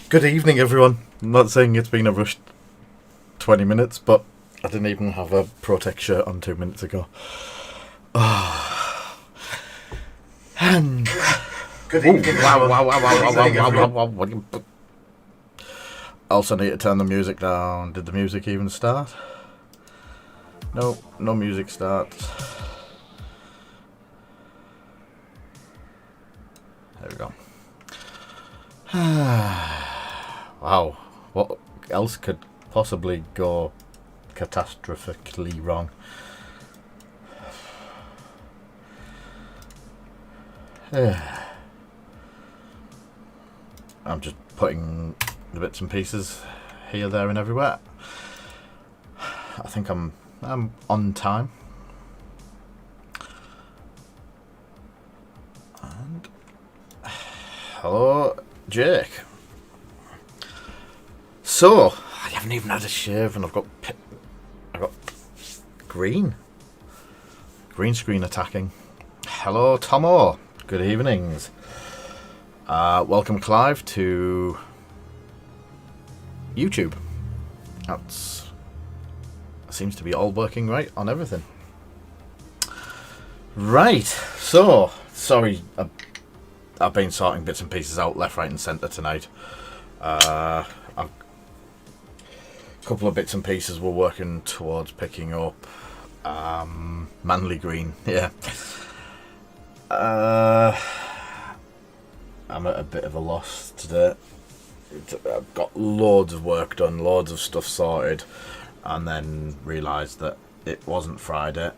Good evening, everyone. I'm not saying it's been a rushed 20 minutes, but I didn't even have a Protect shirt on 2 minutes ago. And good evening. Wow. Also need to turn the music down. Did the music even start? No music starts. There we go. Wow, what else could possibly go catastrophically wrong? I'm just putting the bits and pieces here, there and everywhere. I think I'm on time. And hello, Jake. So I haven't even had a shave, and I've got green screen attacking. Hello, Tomo. Good evenings. Welcome, Clive, to YouTube. That seems to be all working right on everything. Right. So sorry, I've been sorting bits and pieces out left, right, and centre tonight. A couple of bits and pieces we're working towards picking up. Manly green, yeah. I'm at a bit of a loss today. I've got loads of work done, loads of stuff sorted, and then realised that it wasn't Friday,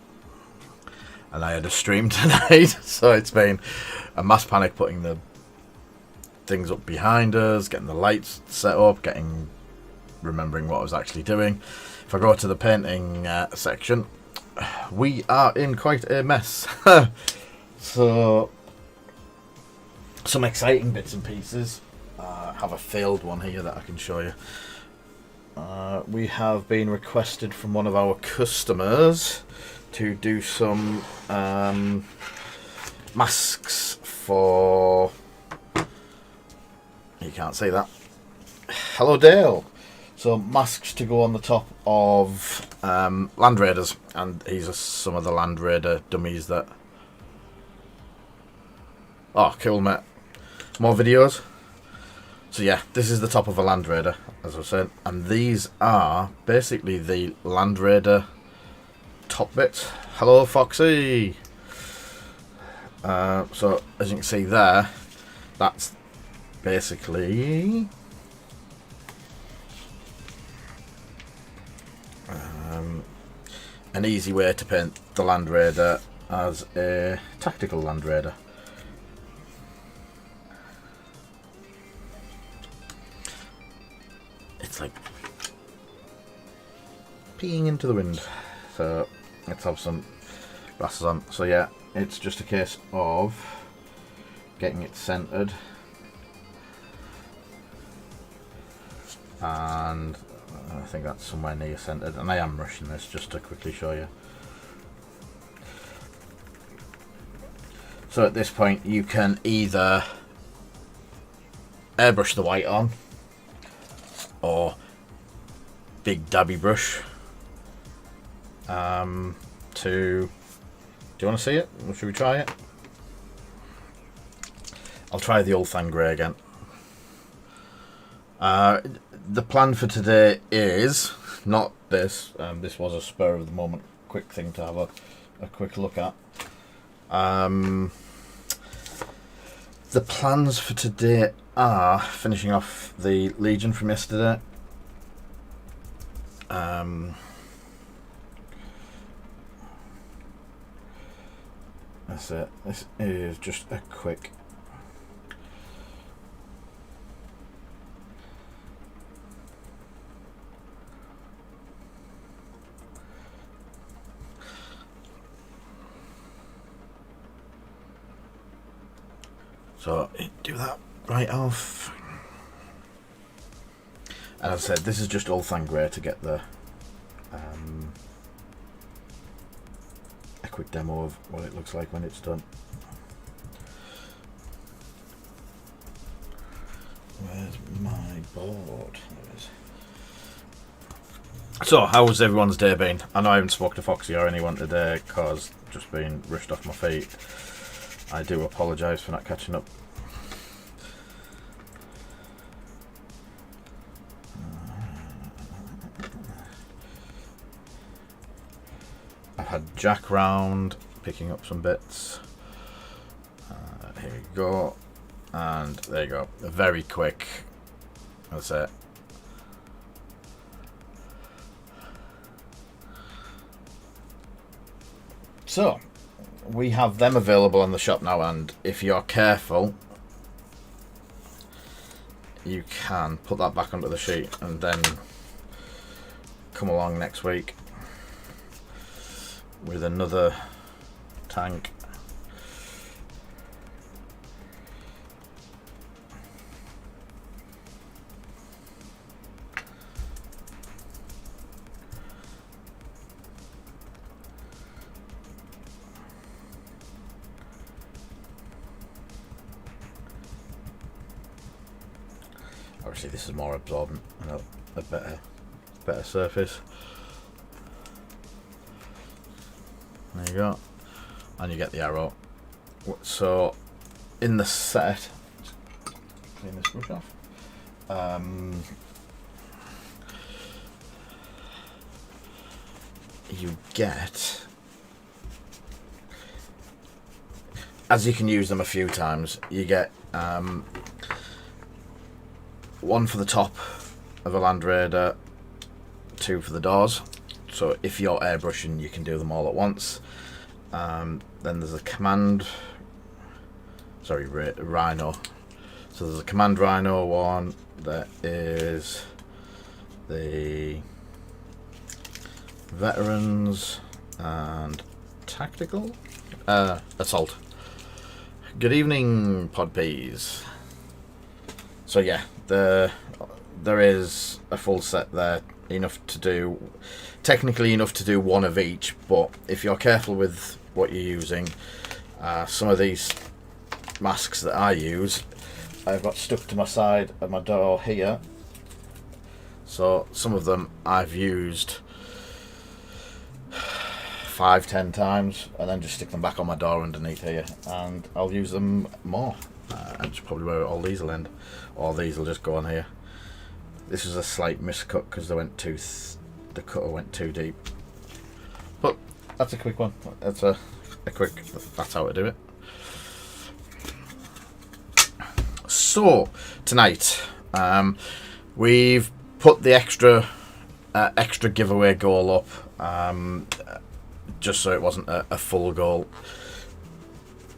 and I had a stream tonight, so it's been a mass panic putting the things up behind us, getting the lights set up, remembering what I was actually doing. If I go to the painting section, we are in quite a mess. So some exciting bits and pieces. I have a failed one here that I can show you. We have been requested from one of our customers to do some masks for... You can't see that. Hello, Dale. So masks to go on the top of Land Raiders, and these are some of the Land Raider dummies that... Oh, cool, mate. More videos. So yeah, this is the top of a Land Raider, as I said, and these are basically the Land Raider top bits. Hello, Foxy. So as you can see there, that's basically an easy way to paint the Land Raider as a tactical Land Raider. It's like peeing into the wind. So let's have some glasses on. So yeah, it's just a case of getting it centered, and I think that's somewhere near centered, and I am rushing this just to quickly show you. So at this point you can either airbrush the white on, or big dabby brush. Do you want to see it? Or should we try it? I'll try the Ulthan Grey again. The plan for today is not this. This was a spur of the moment quick thing to have a quick look at. The plans for today are finishing off the Legion from yesterday. That's it. This is just a quick so do that right off. And as I said, this is just Ulthan Grey to get the a quick demo of what it looks like when it's done. Where's out. There it is. So, how's everyone's day been? I know I haven't spoken to Foxy or anyone today because I've just been rushed off my feet. I do apologise for not catching up. I've had Jack round, picking up some bits. Here we go. And there you go. Very quick. That's it. So, we have them available on the shop now, and if you're careful, you can put that back onto the sheet and then come along next week with another tank. Obviously this is more absorbent and a better surface. There you go. And you get the arrow. So in the set, clean this brush off. You get, as you can use them a few times, you get one for the top of a Land Raider, two for the doors. So if you're airbrushing, you can do them all at once. Then there's a command, Rhino. So there's a command Rhino one. There is the veterans and tactical assault. Good evening, pod peas. So yeah, there is a full set there, technically enough to do one of each, but if you're careful with what you're using, some of these masks that I use, I've got stuck to my side of my door here, so some of them I've used 5-10 times and then just stick them back on my door underneath here, and I'll use them more. That's probably where all these will end, or these will just go on here. This is a slight miscut because the cutter went too deep, but that's a quick one. That's that's how to do it. So tonight we've put the extra giveaway goal up, just so it wasn't a full goal.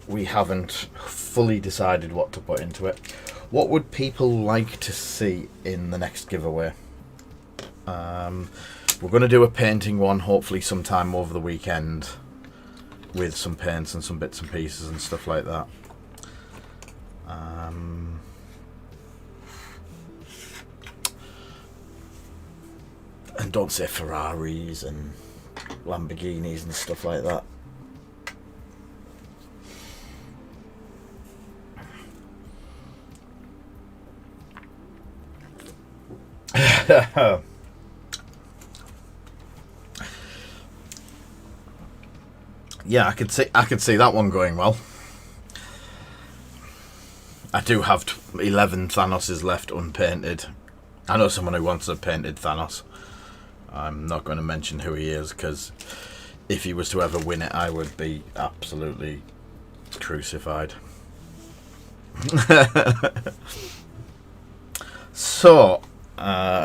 We haven't fully decided what to put into it. What would people like to see in the next giveaway? We're going to do a painting one, hopefully sometime over the weekend, with some paints and some bits and pieces and stuff like that. And don't say Ferraris and Lamborghinis and stuff like that. Yeah, I could see that one going well. I do have 11 Thanoses left unpainted. I know someone who wants a painted Thanos. I'm not going to mention who he is, because if he was to ever win it, I would be absolutely crucified. So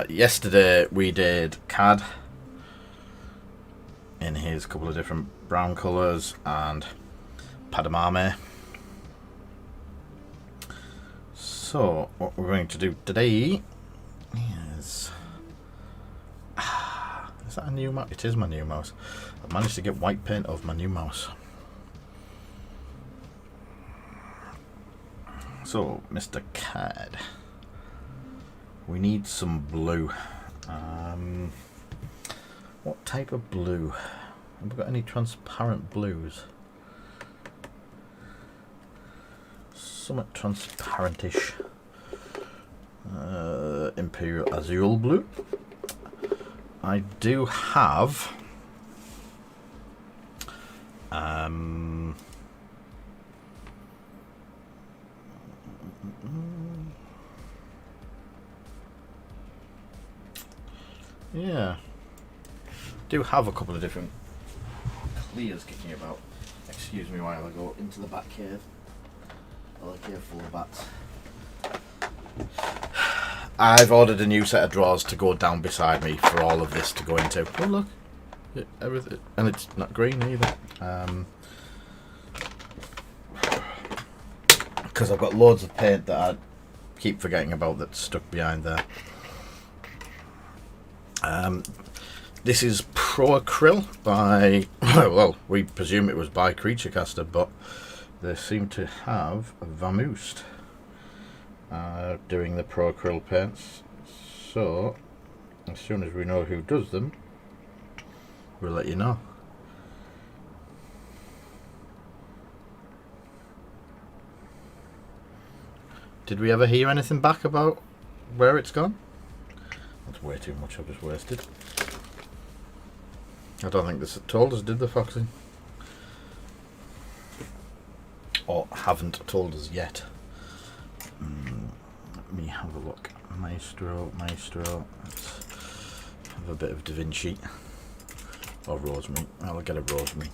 yesterday we did Cad in his couple of different brown colours and Padme. So what we're going to do today is that a new mouse? It is my new mouse. I've managed to get white paint off my new mouse. So Mr. Cad, we need some blue. What type of blue? Have we got any transparent blues? Somewhat transparentish. Imperial Azul Blue. I do have yeah, do have a couple of different clears kicking about. Excuse me while I go into the back cave. I like here full of bats. I've ordered a new set of drawers to go down beside me for all of this to go into. Oh look, everything, and it's not green either. Because I've got loads of paint that I keep forgetting about that's stuck behind there. This is Pro Acryl by, well, we presume it was by Creature Caster, but they seem to have Vamoosed doing the Pro Acryl paints. So, as soon as we know who does them, we'll let you know. Did we ever hear anything back about where it's gone? That's way too much I've just wasted. I don't think this told us, did the Foxy? Or haven't told us yet. Let me have a look. Maestro. Let's have a bit of Da Vinci. Or rosemary. I'll get a rosemary.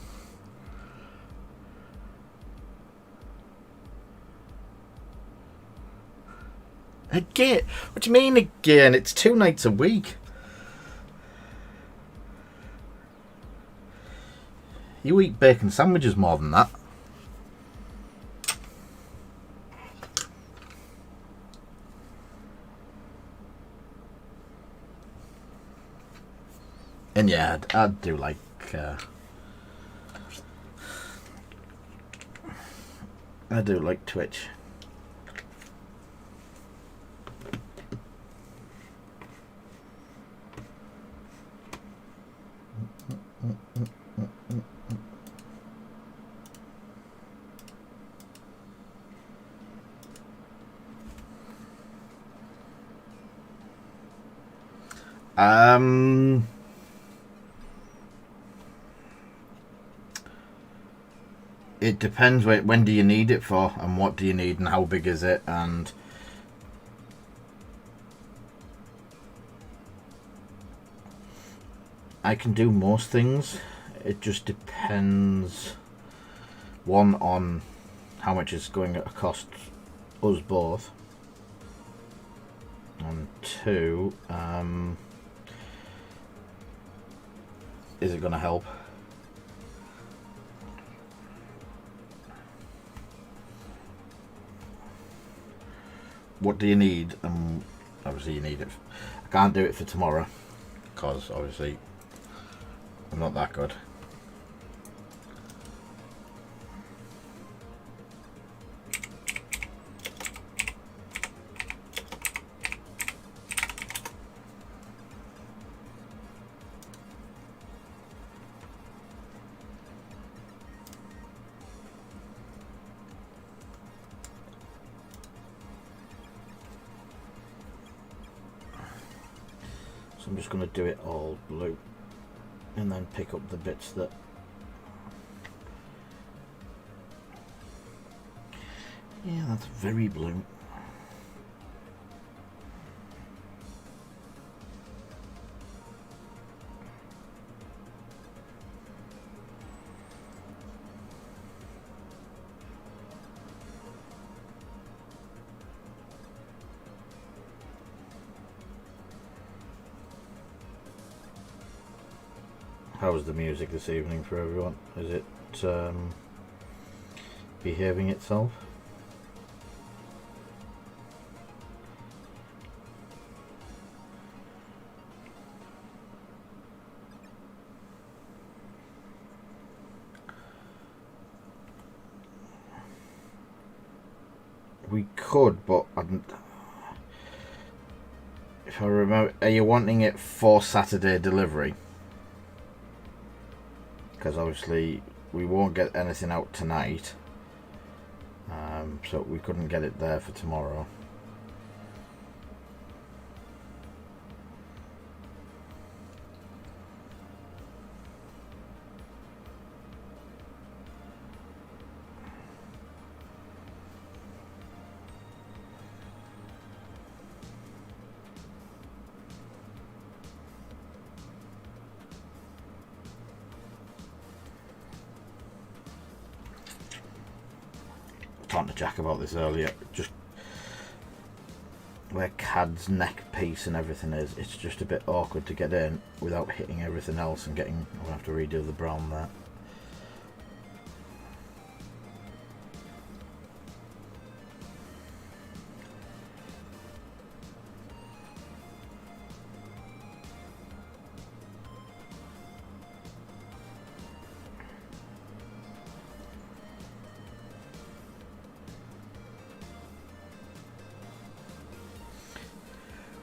Again? What do you mean again? It's 2 nights a week. You eat bacon sandwiches more than that. And yeah, I do like Twitch. It depends when do you need it for, and what do you need, and how big is it, and I can do most things. It just depends, one, on how much it's going to cost us both, and two, is it going to help? What do you need? Obviously you need it. I can't do it for tomorrow because obviously I'm not that good. So I'm just going to do it all blue and then pick up the bits that that's very blue. How was the music this evening for everyone? Is it behaving itself? We could, but if I remember, are you wanting it for Saturday delivery? Because obviously we won't get anything out tonight, so we couldn't get it there for tomorrow. talking to Jack about this earlier, just where Cad's neck piece and everything is, it's just a bit awkward to get in without hitting everything else and getting, I'm going to have to redo the brown there.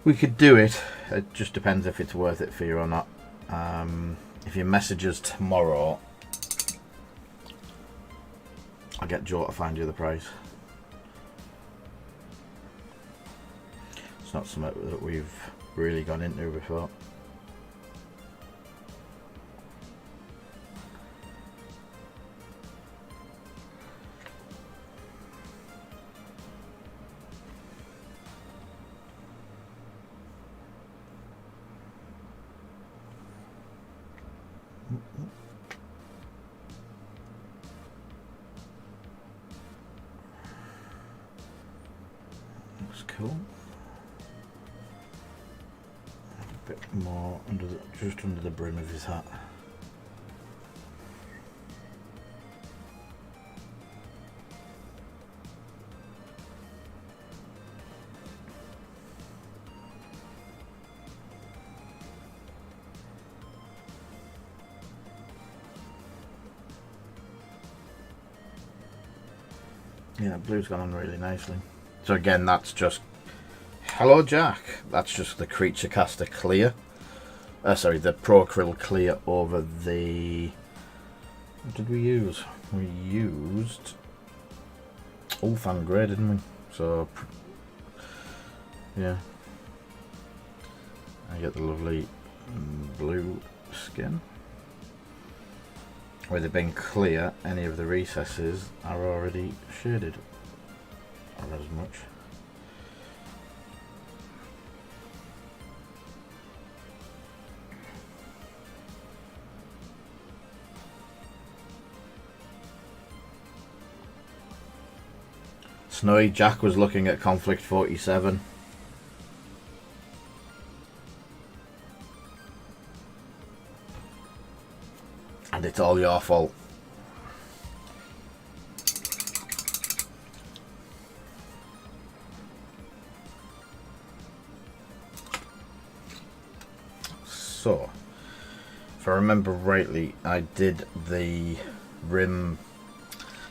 We could do it. It just depends if it's worth it for you or not. If you message us tomorrow, I'll get Joe to find you the price. It's not something that we've really gone into before. Looks cool. A bit more under the, just under the brim of his hat. Yeah, blue's gone on really nicely. So again, that's just, hello Jack, that's just the Creature Caster clear. Sorry, the Pro Acryl clear over the, what did we use? We used Ulfan Grey, didn't we? So, yeah. I get the lovely blue skin. With it being clear, any of the recesses are already shaded. Or as much. Snowy Jack was looking at Conflict 47. And it's all your fault. So, if I remember rightly, I did the rim,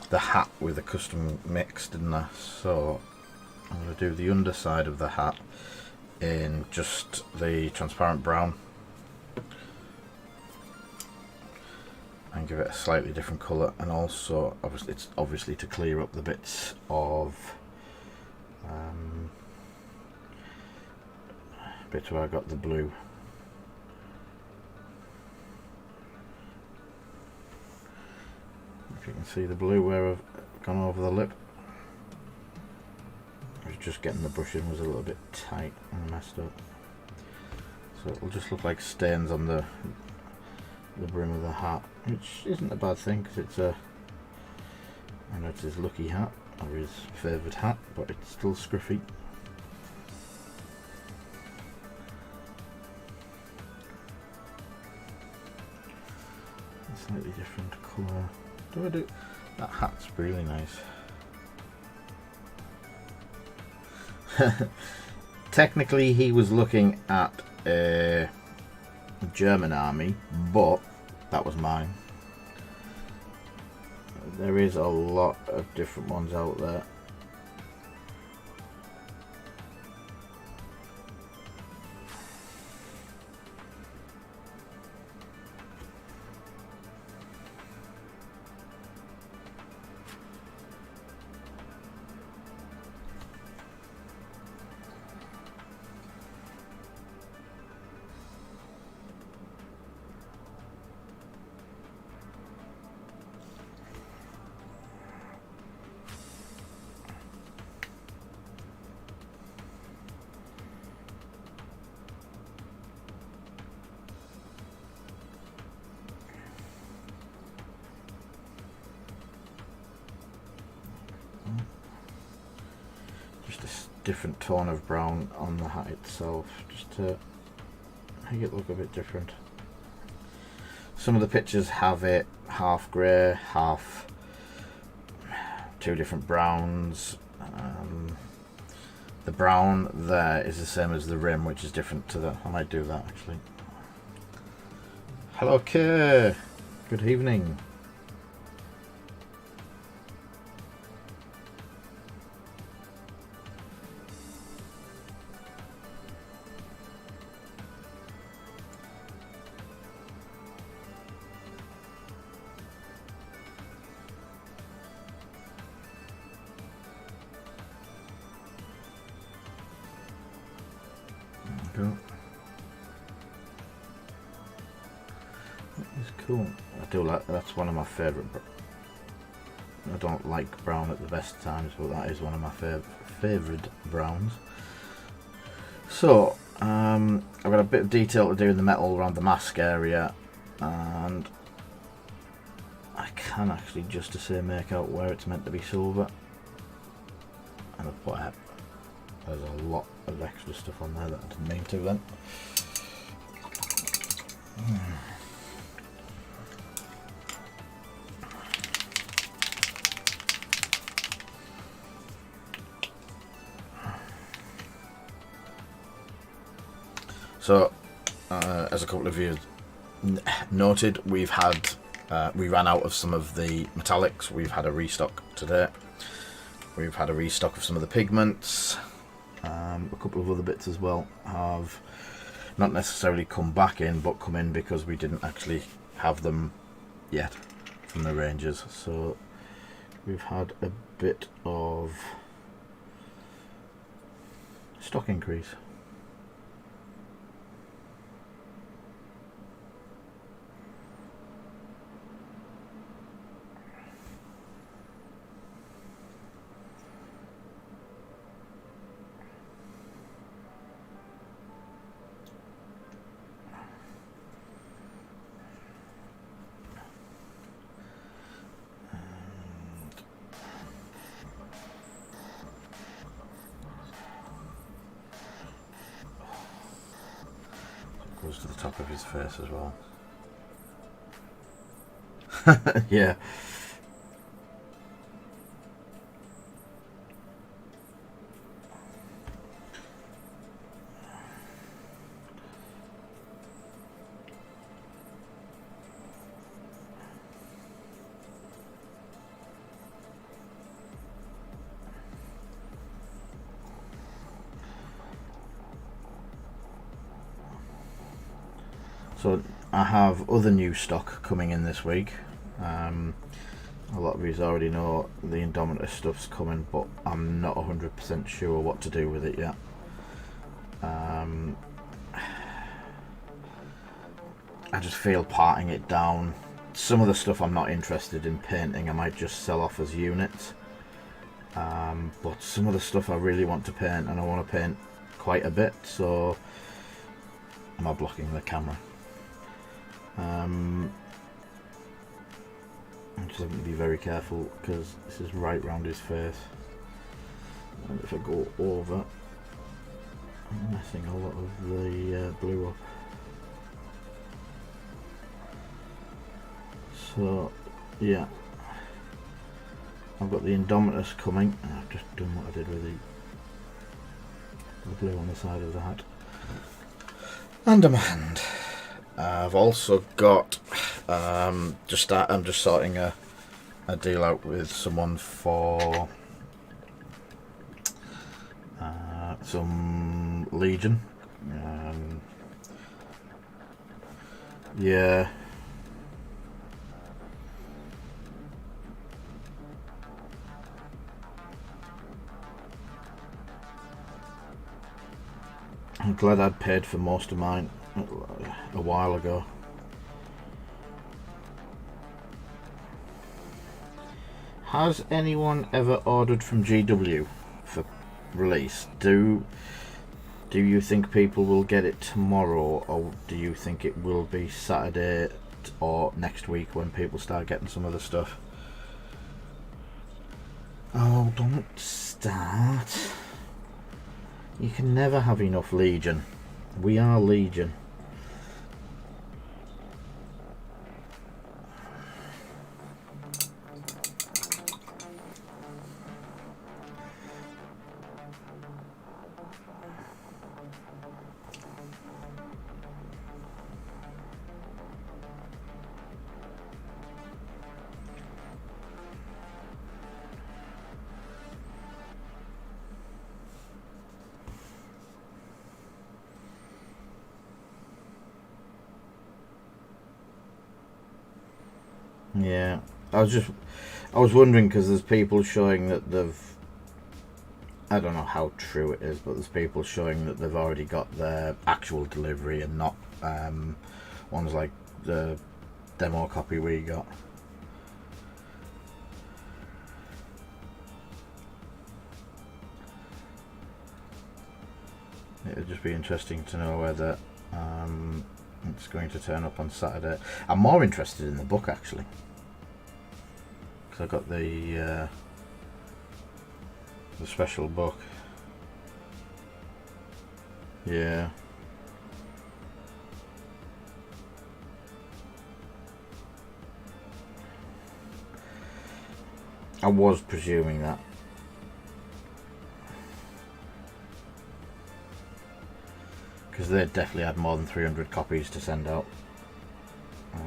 the hat with a custom mix, didn't I? So, I'm going to do the underside of the hat in just the transparent brown. And give it a slightly different colour, and also obviously it's obviously to clear up the bits of bits where I got the blue. If you can see the blue where I've gone over the lip. I was just getting the brush in, was a little bit tight and messed up. So it'll just look like stains on the brim of the hat, which isn't a bad thing because it's a, I know it's his lucky hat or his favoured hat, but it's still scruffy. A slightly different colour. Do I do? That hat's really nice. Technically, he was looking at a German army, but that was mine. There is a lot of different ones out there. different tone of brown on the hat itself, just to make it look a bit different. Some of the pictures have it half grey, half two different browns. The brown there is the same as the rim, which is different to the... I might do that actually. Hello Kay, good evening. It's cool. I do like, that's one of my favourite. I don't like brown at the best times, but that is one of my favourite browns. So I've got a bit of detail to do in the metal around the mask area, and I can actually just to say make out where it's meant to be silver, and I've put out, there's a lot of extra stuff on there that I didn't mean to then. So, as a couple of you noted, we ran out of some of the metallics. We've had a restock today. We've had a restock of some of the pigments. A couple of other bits as well have not necessarily come back in, but come in because we didn't actually have them yet from the ranges. So we've had a bit of stock increase. Goes to the top of his face as well. Yeah. So I have other new stock coming in this week. A lot of you already know the Indomitus stuff's coming, but I'm not 100% sure what to do with it yet. I just feel parting it down. Some of the stuff I'm not interested in painting, I might just sell off as units. But some of the stuff I really want to paint, and I want to paint quite a bit, so am I blocking the camera? I'm just having to be very careful because this is right round his face, and if I go over, I'm messing a lot of the blue up. So yeah, I've got the Indomitus coming, and I've just done what I did with the blue on the side of the hat. Under my hand. I've also got I'm just sorting a deal out with someone for some Legion. Yeah. I'm glad I'd paid for most of mine a while ago. Has anyone ever ordered from GW for release? Do you think people will get it tomorrow, or do you think it will be Saturday or next week when people start getting some of the stuff? Oh, don't start. You can never have enough Legion. We are Legion. Yeah, I was wondering because there's people showing that I don't know how true it is, but there's people showing that they've already got their actual delivery and not ones like the demo copy we got. It would just be interesting to know whether it's going to turn up on Saturday. I'm more interested in the book actually, because I got the special book. Yeah. I was presuming that. Because they definitely had more than 300 copies to send out. I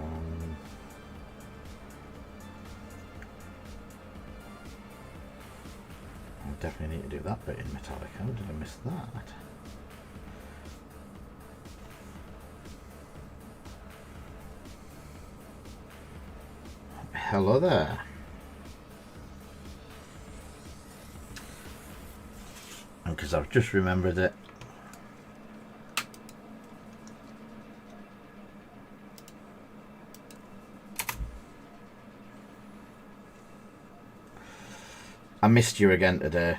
definitely need to do that bit in metallic. How did I miss that? Hello there. Because I've just remembered it. I missed you again today.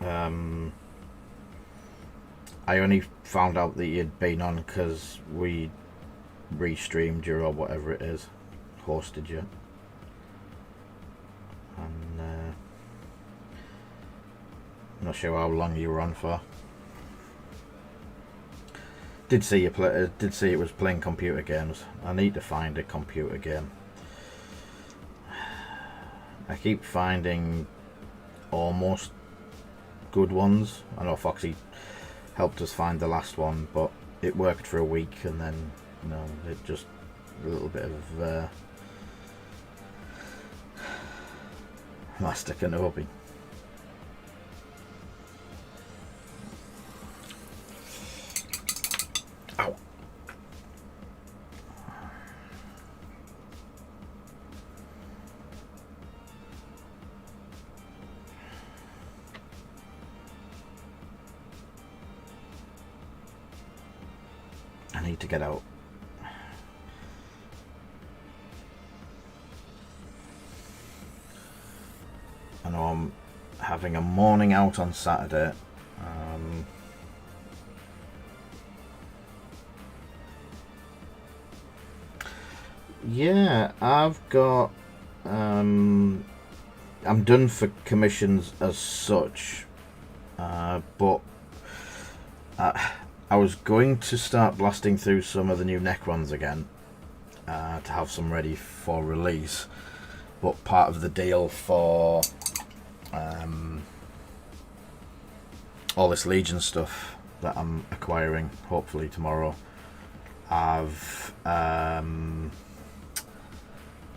I only found out that you'd been on because we restreamed you or whatever it is, hosted you, and I'm not sure how long you were on for. Did see you play. Did see it was playing computer games. I need to find a computer game. I keep finding almost good ones. I know Foxy helped us find the last one, but it worked for a week and then, you know, it just a little bit of Master Kenobi. Ow. I need to get out. I know I'm having a morning out on Saturday. Yeah, I've got I'm done for commissions as such, but I was going to start blasting through some of the new Necrons again to have some ready for release, but part of the deal for all this Legion stuff that I'm acquiring hopefully tomorrow, I've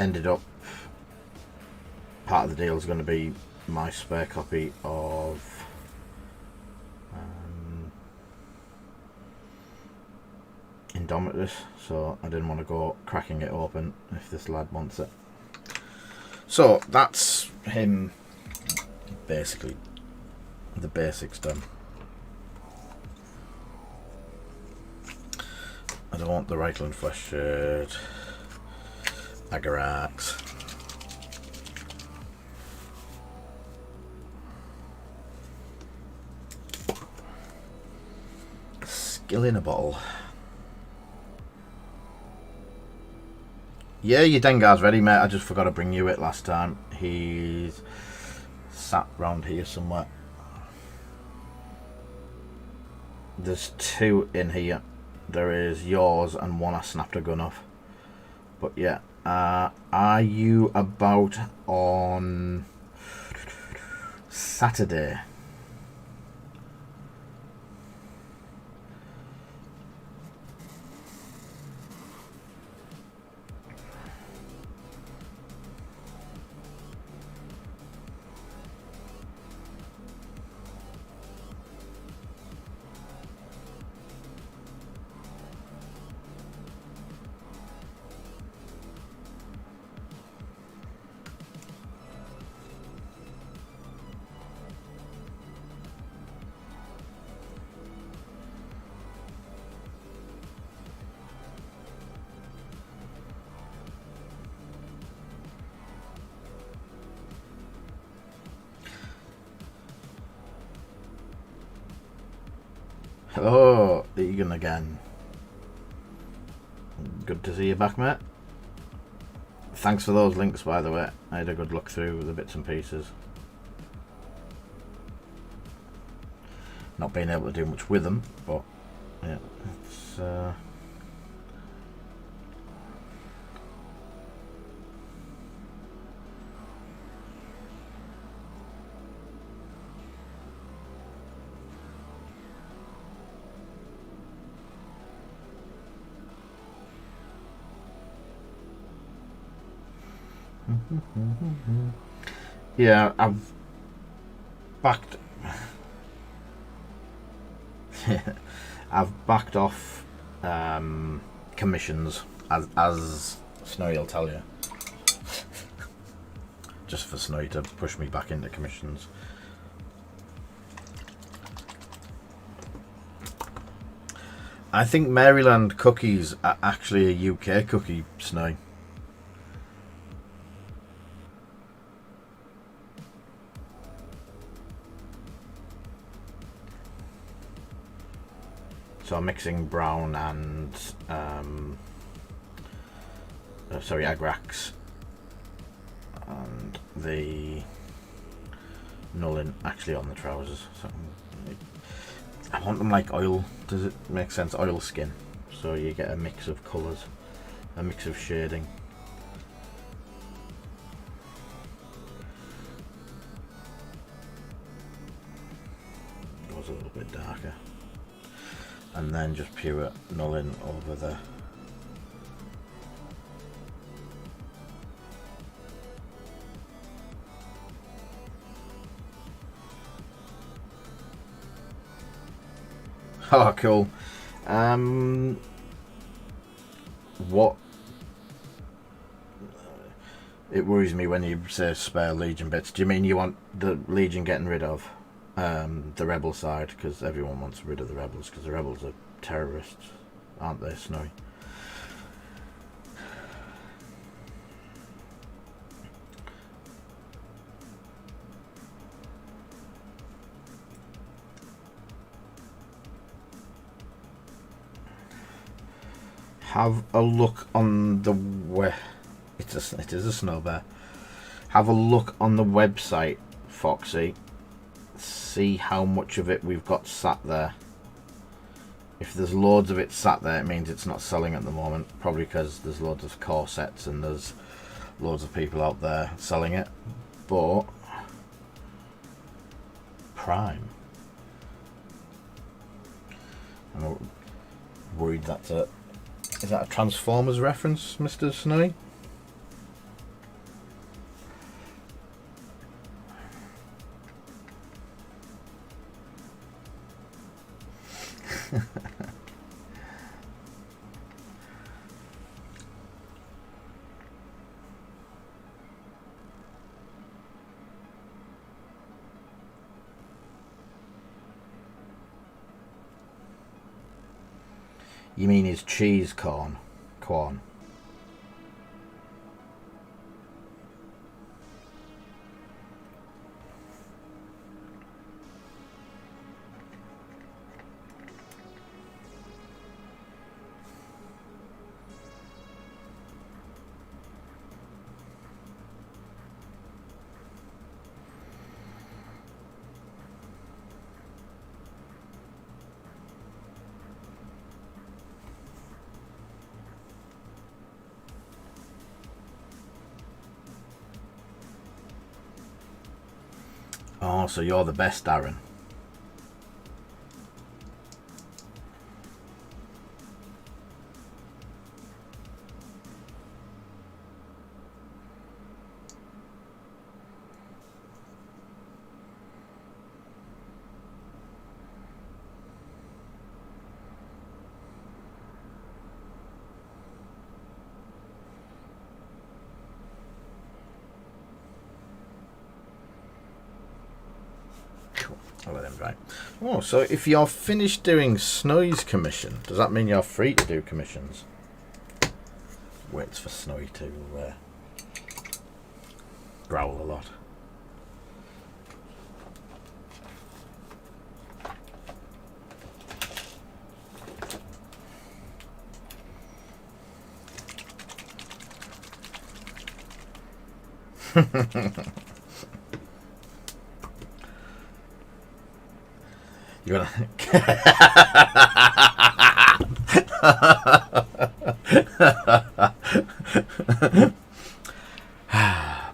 ended up, part of the deal is going to be my spare copy of Indomitus, so I didn't want to go cracking it open if this lad wants it. So that's him, basically the basics done. I don't want the Reichland flesh shirt, Agarax. Skill in a bottle. Yeah, your Dengar's ready, mate. I just forgot to bring you it last time. He's sat round here somewhere. There's 2 in here. There is yours and one I snapped a gun off. But yeah, are you about on Saturday? Hello, Egan again. Good to see you back, mate. Thanks for those links, by the way. I had a good look through the bits and pieces. Not being able to do much with them, but yeah, it's yeah, I've backed I've backed off commissions, as Snowy will tell you, just for Snowy to push me back into commissions. I think Maryland cookies are actually a UK cookie, Snowy. So I'm mixing brown and Agrax, and the Nullin actually on the trousers. So I want them like oil. Does it make sense? Oil skin. So you get a mix of colours, a mix of shading. Goes a little bit darker. And then just pure Nullin over there. Oh, cool. What? It worries me when you say spare Legion bits. Do you mean you want the Legion getting rid of the Rebel side? Because everyone wants rid of the Rebels, because the Rebels are terrorists, aren't they, Snowy? Have a look on the it is a snow bear. Have a look on the website, Foxy. See how much of it we've got sat there. If there's loads of it sat there, it means it's not selling at the moment. Probably because there's loads of core sets and there's loads of people out there selling it. But Prime. I'm worried that's a... Is that a Transformers reference, Mr. Snowy? You mean his cheese corn? Corn. Oh, so you're the best, Darren. I'll let him write. Oh, so if you're finished doing Snowy's commission, does that mean you're free to do commissions? Waits for Snowy to growl a lot. You're gonna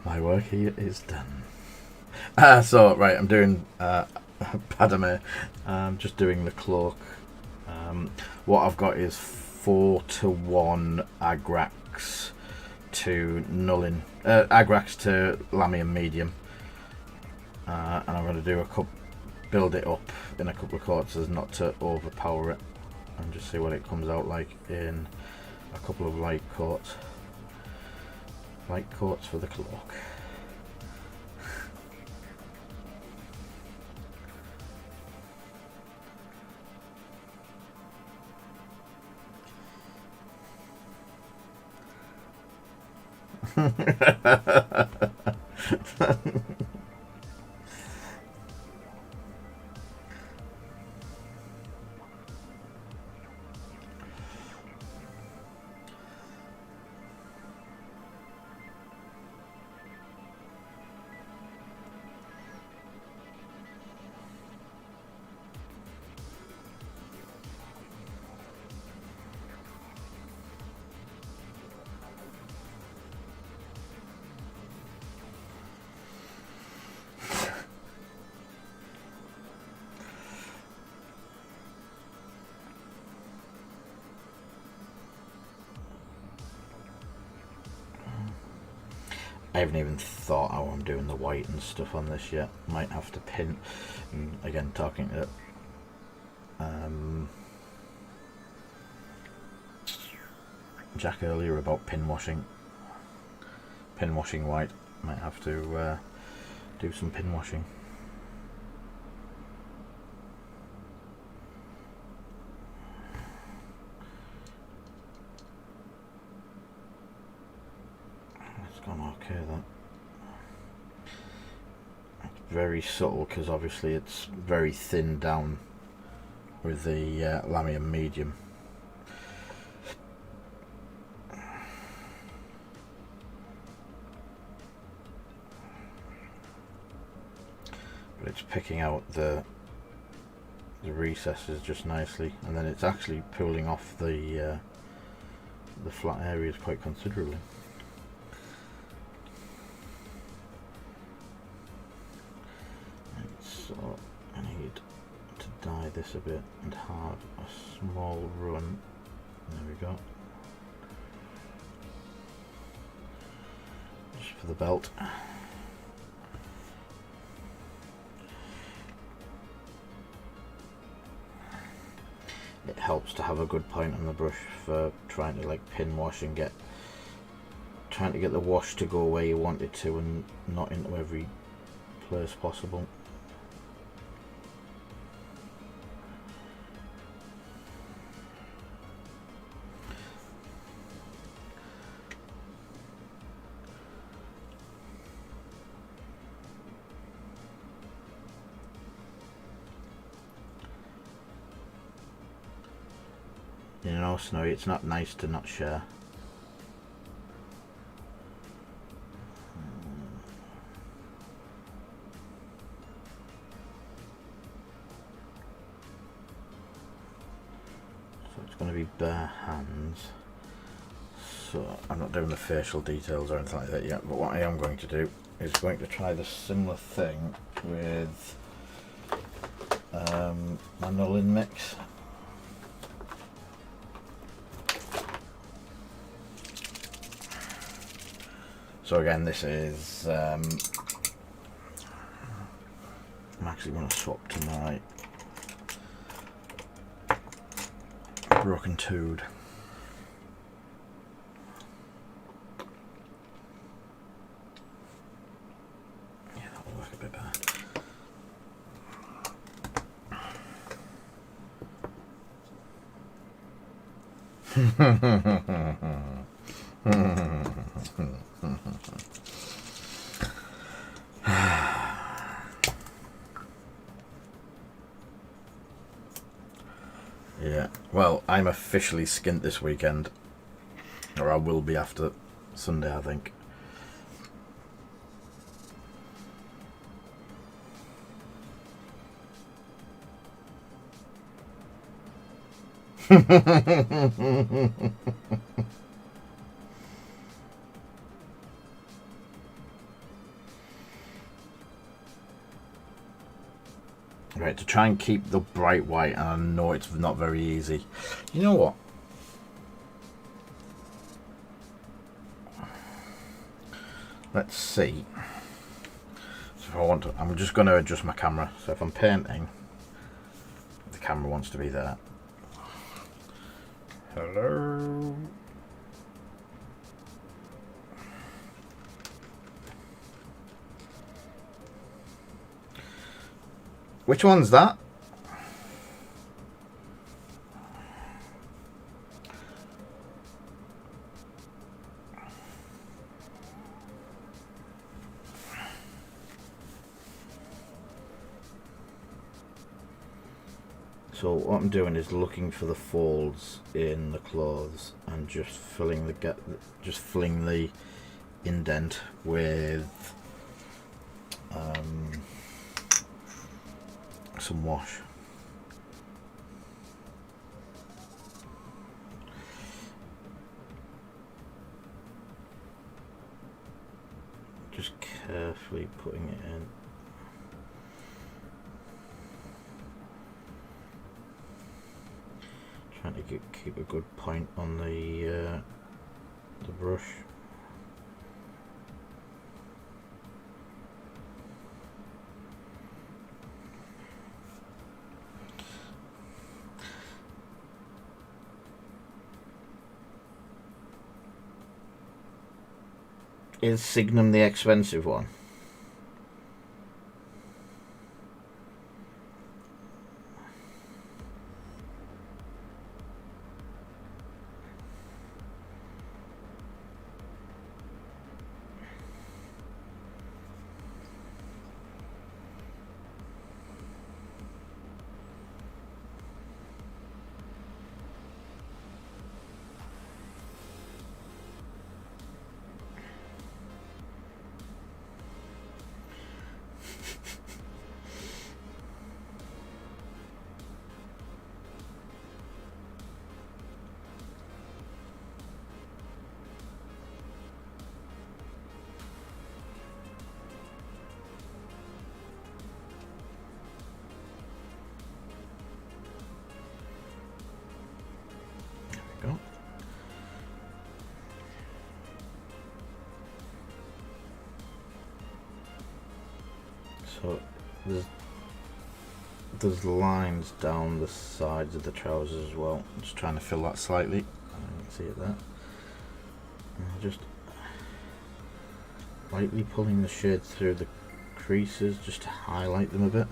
my work here is done. So right, I'm doing Padme. I'm just doing the cloak. What I've got is 4-1 Agrax to Nullin, Agrax to Lamium medium, and I'm going to do build it up in a couple of quarters, not to overpower it, and just see what it comes out like in a couple of light coats. Light coats for the cloak. I haven't even thought how I'm doing the white and stuff on this yet. Might have to pin. Again, talking to Jack earlier about pinwashing. Pinwashing white. Might have to do some pinwashing. Okay, that it's very subtle because obviously it's very thin down with the Lamium medium. But it's picking out the recesses just nicely, and then it's actually pulling off the flat areas quite considerably. So I need to dye this a bit and have a small run. There we go. Just for the belt. It helps to have a good point on the brush for trying to like pin wash and trying to get the wash to go where you want it to and not into every place possible. You know, Snowy, it's not nice to not share. So it's going to be bare hands. So I'm not doing the facial details or anything like that yet, but what I am going to do is going to try the similar thing with manolin mix. So again, this is I'm actually going to swap to my broken toad. Yeah, that will work a bit better. Yeah, well, I'm officially skint this weekend, or I will be after Sunday, I think. Right, to try and keep the bright white, and I know it's not very easy. You know what? Let's see. So if I want to, I'm just going to adjust my camera. So if I'm painting, the camera wants to be there. Hello. Which one's that? So what I'm doing is looking for the folds in the clothes and just filling the indent with some wash. Just carefully putting it in. Trying to keep a good point on the brush. Is Signum the expensive one? So there's lines down the sides of the trousers as well. I'm just trying to fill that slightly. You can see it there. And just lightly pulling the shade through the creases just to highlight them a bit.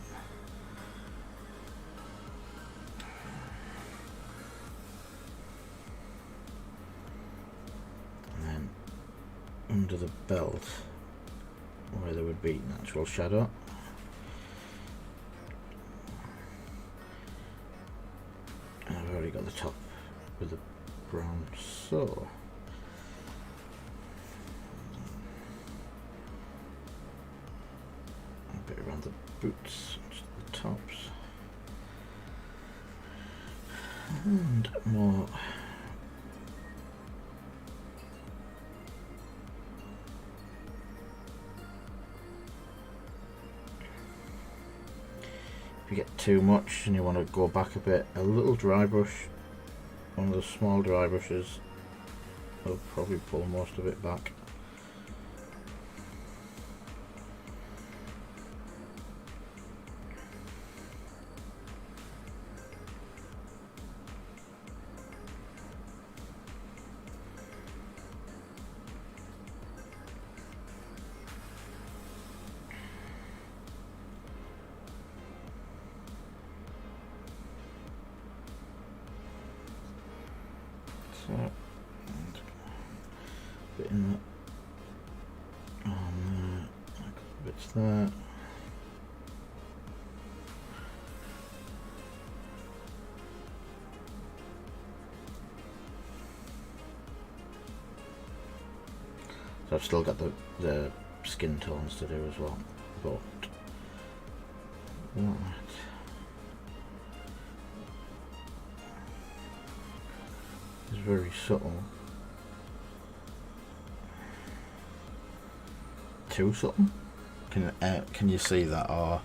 And then under the belt, where there would be natural shadow, and I've already got the top with the brown, so a bit around the boots, just the tops, and more If you get too much and you want to go back a bit, a little dry brush, one of the small dry brushes, will probably pull most of it back. So, bit in that, bits there. So I've still got the skin tones to do as well, but right. It's very subtle. Too subtle? Can you see that? Or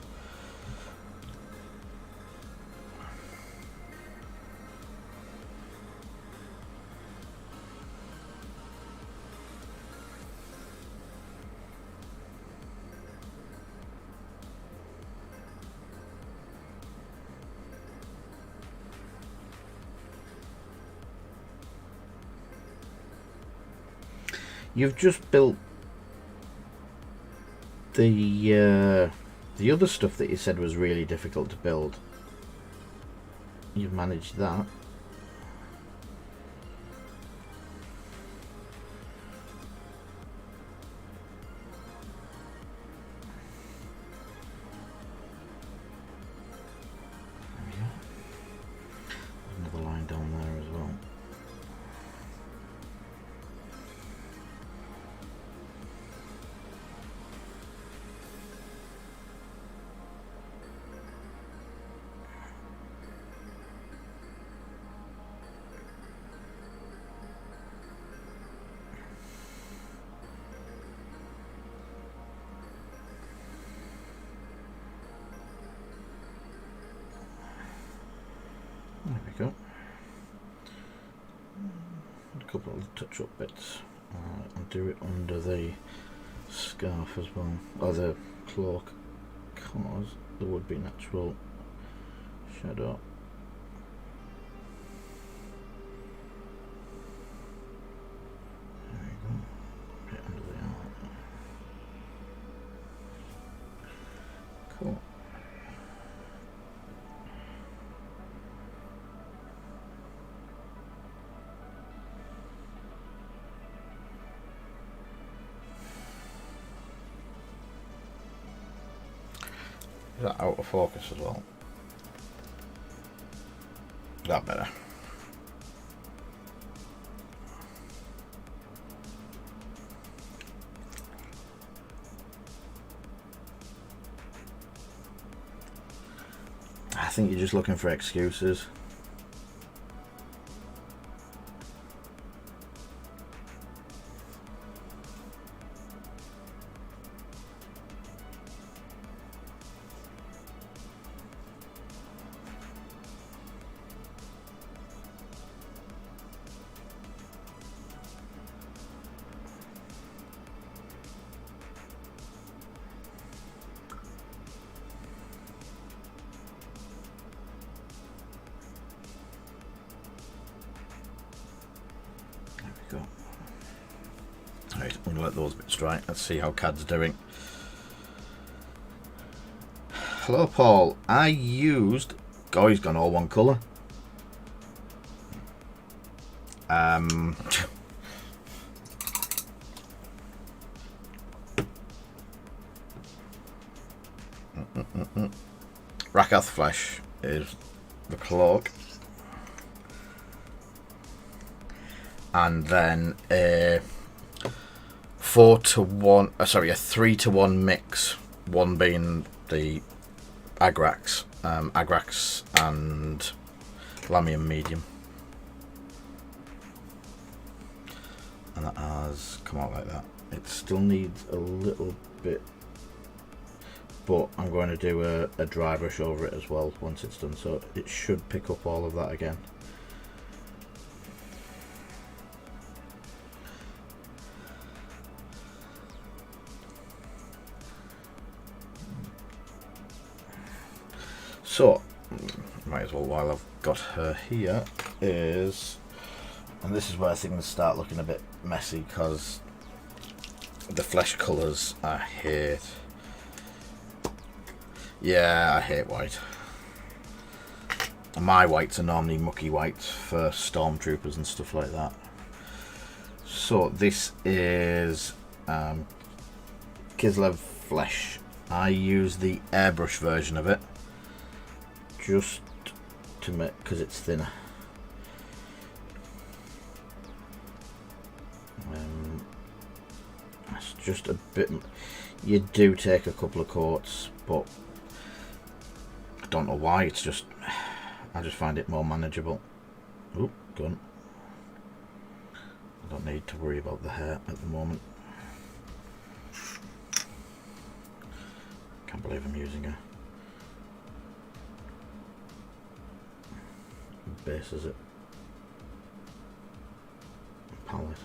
you've just built the other stuff that you said was really difficult to build. You've managed that. There we go. Another line down there as well. There we go. A couple of touch-up bits. I'll do it under the scarf as well, or the cloak, because there would be natural shadow. There we go. Right under the arm. Cool. Is that out of focus as well? That better. I think you're just looking for excuses. Right, I'm going to let those bits dry. Let's see how CAD's doing. Hello, Paul. I used... Oh, he's gone all one colour. Rakath Flesh is the cloak. And then a 3-to-1 mix, one being the Agrax and Lamium medium, and that has come out like that. It still needs a little bit but I'm going to do a dry brush over it as well once it's done, so it should pick up all of that again. So, might as well, while I've got her here, and this is where things start looking a bit messy, because the flesh colours I hate. Yeah, I hate white. My whites are normally mucky whites for stormtroopers and stuff like that. So this is Kislev flesh. I use the airbrush version of it, just to make, because it's thinner. It's just a bit. You do take a couple of coats, but I don't know why. It's just, I just find it more manageable. Oop, gun. I don't need to worry about the hair at the moment. Can't believe I'm using a base as it palette.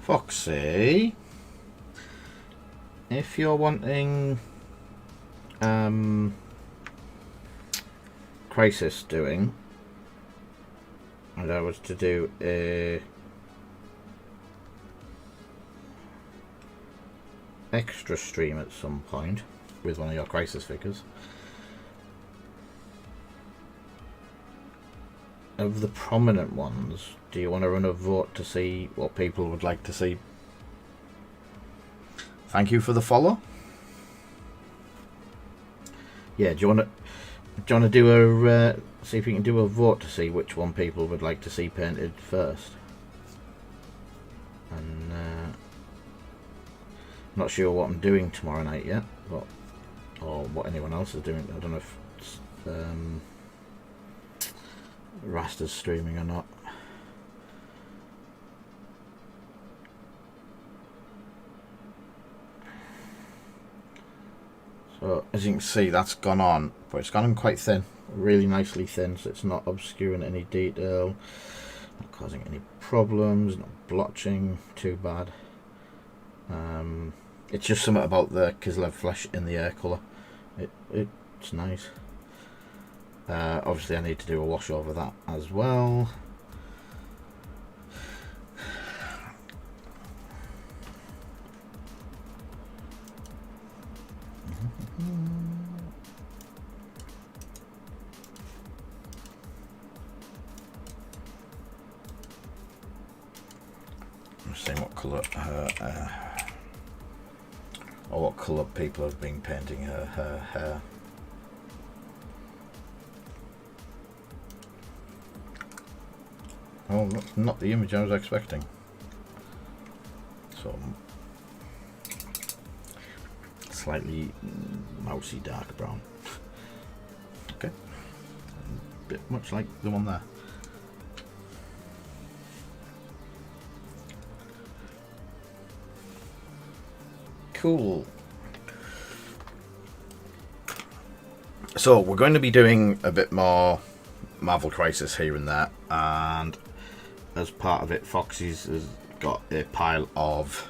Foxy, if you're wanting crisis doing, and I was to do a extra stream at some point with one of your crisis figures, of the prominent ones, do you want to run a vote to see what people would like to see? Thank you for the follow. Yeah, do you want to do a see if you can do a vote to see which one people would like to see painted first? And not sure what I'm doing tomorrow night yet, but or what anyone else is doing. I don't know if it's, Rasta's streaming or not. So as you can see, that's gone on, but it's gone on quite thin, really nicely thin, so it's not obscuring any detail, not causing any problems, not blotching too bad. It's just something about the Kislev flesh in the air colour. It's nice. Obviously I need to do a wash over that as well. I'm seeing what colour or what colour people have been painting her hair. Oh, that's not the image I was expecting. So slightly mousy dark brown. Okay, a bit much like the one there. Cool. So we're going to be doing a bit more Marvel Crisis here and there, and as part of it, Foxy's has got a pile of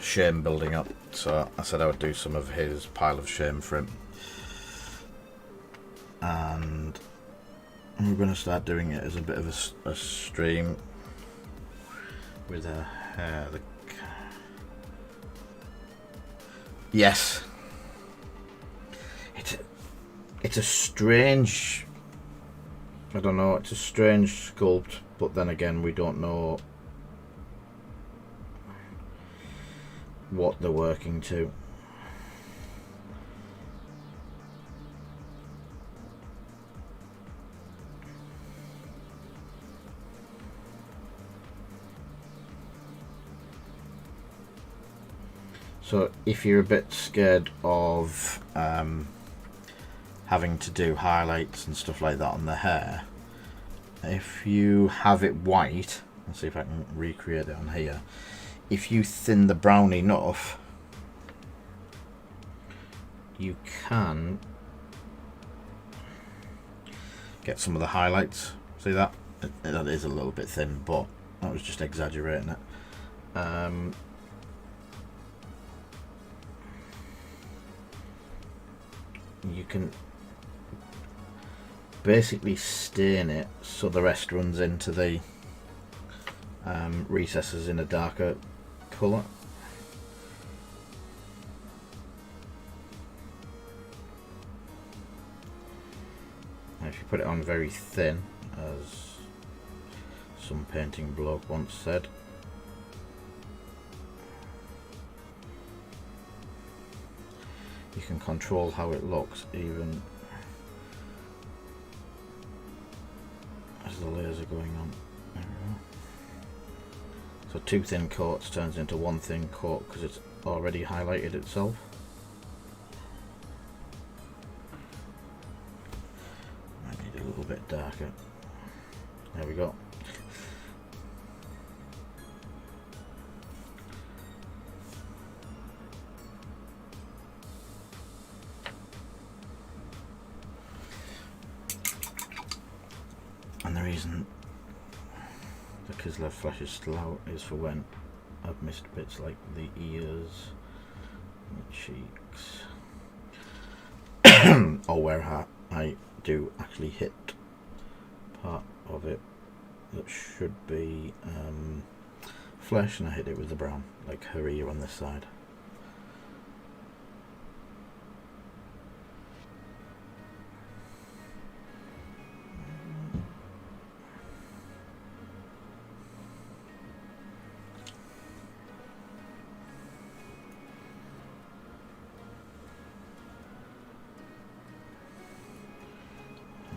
shame building up, so I said I would do some of his pile of shame for him, and we're going to start doing it as a bit of a stream with her hair. Yes, it's a strange I don't know, it's a strange sculpt, but then again we don't know what they're working to. So if you're a bit scared of having to do highlights and stuff like that on the hair, if you have it white, let's see if I can recreate it on here. If you thin the brown enough, you can get some of the highlights. See that? That is a little bit thin, but I was just exaggerating it. You can basically stain it so the rest runs into the recesses in a darker colour. And if you put it on very thin, as some painting bloke once said, you can control how it looks even as the layers are going on. There we go. So 2 thin coats turns into 1 thin coat because it's already highlighted itself. Might need a little bit darker. There we go. And the reason the Kislev flash is still out is for when I've missed bits like the ears and the cheeks, or where I do actually hit part of it that should be flesh, and I hit it with the brown, like her ear on this side.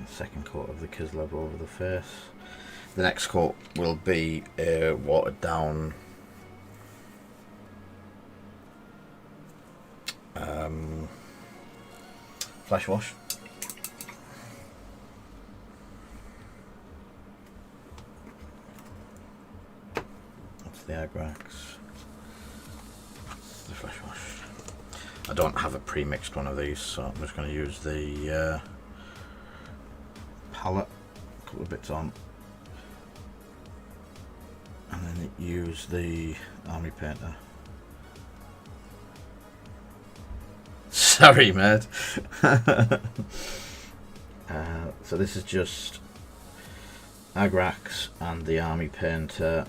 Second coat of the Kislev over the face. The next coat will be a watered down flash wash. That's the Airbrushed. The flash wash. I don't have a pre-mixed one of these, so I'm just going to use the palette, a couple of bits on, and then use the army painter. Sorry, mate. So this is just Agrax and the army painter.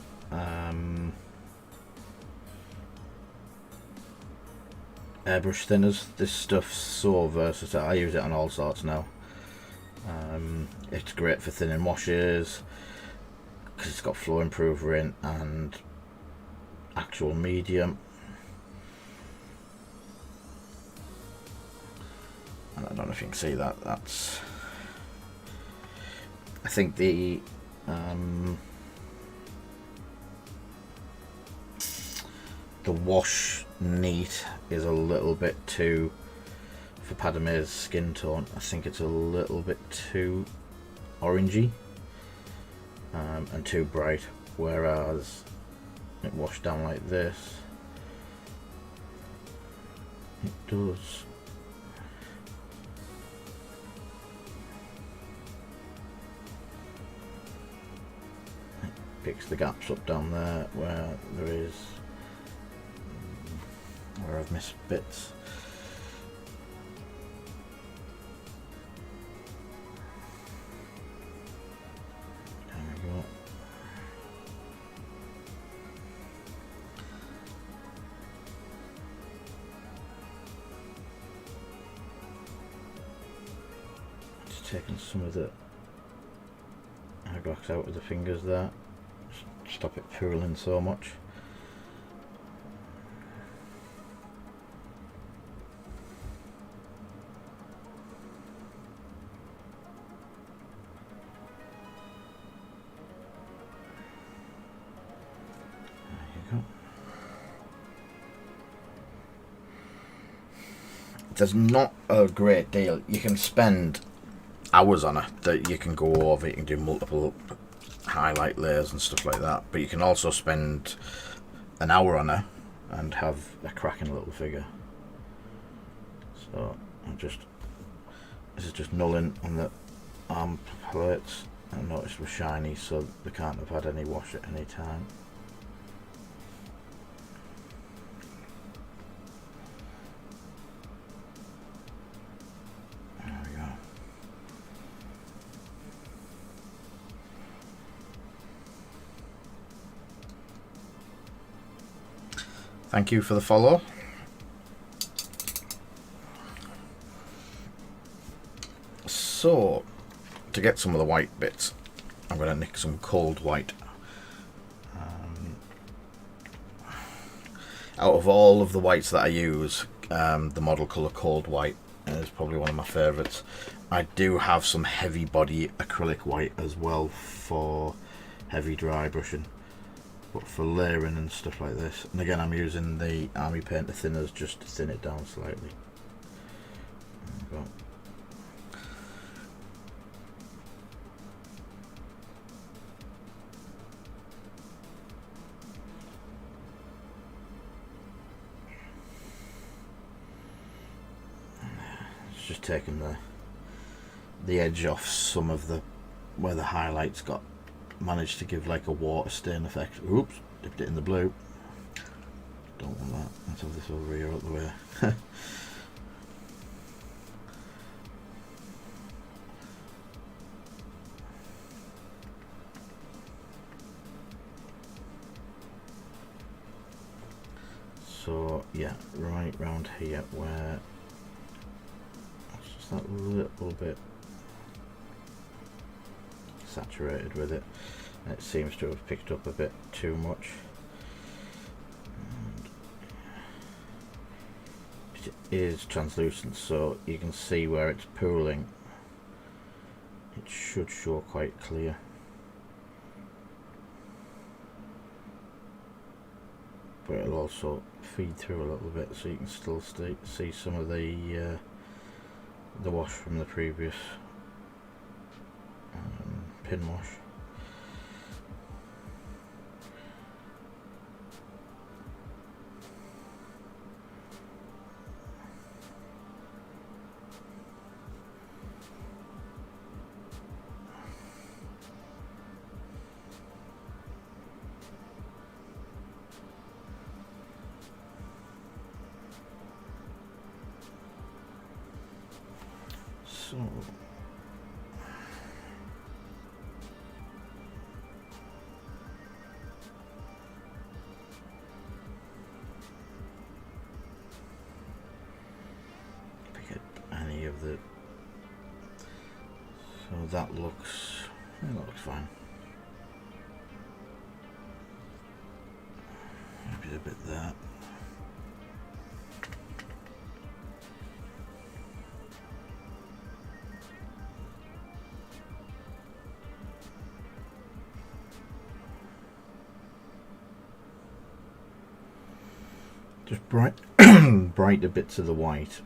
Airbrush thinners. This stuff's so versatile. I use it on all sorts now. It's great for thinning washes because it's got flow improver in and actual medium, and I don't know if you can see that. That's, I think the wash neat is a little bit too, for Padme's skin tone, I think it's a little bit too orangey and too bright, whereas it washed down like this, it does picks the gaps up down there where there is where I've missed bits. Taking some of the eyeglass out with the fingers there. Stop it pooling so much. There's not a great deal. You can spend hours on it. That you can go over. You can do multiple highlight layers and stuff like that. But you can also spend an hour on it and have a cracking little figure. So this is just nulling on the arm plates. I noticed were shiny, so they can't have had any wash at any time. Thank you for the follow. So, to get some of the white bits, I'm going to nick some cold white. Out of all of the whites that I use, the model colour cold white is probably one of my favourites. I do have some heavy body acrylic white as well for heavy dry brushing. But for layering and stuff like this, and again I'm using the Army Painter thinners just to thin it down slightly. There we go. It's just taking the edge off some of the where the highlights got. Managed to give like a water stain effect. Oops, dipped it in the blue. Don't want that. Let's have this over here out the way. So yeah, right round here where it's just that little bit saturated with it, and it seems to have picked up a bit too much. It is translucent, so you can see where it's pooling. It should show quite clear. But it'll also feed through a little bit, so you can still see some of the wash from the previous Pinwash. So that looks fine. Maybe a bit there. Just brighter bits of the white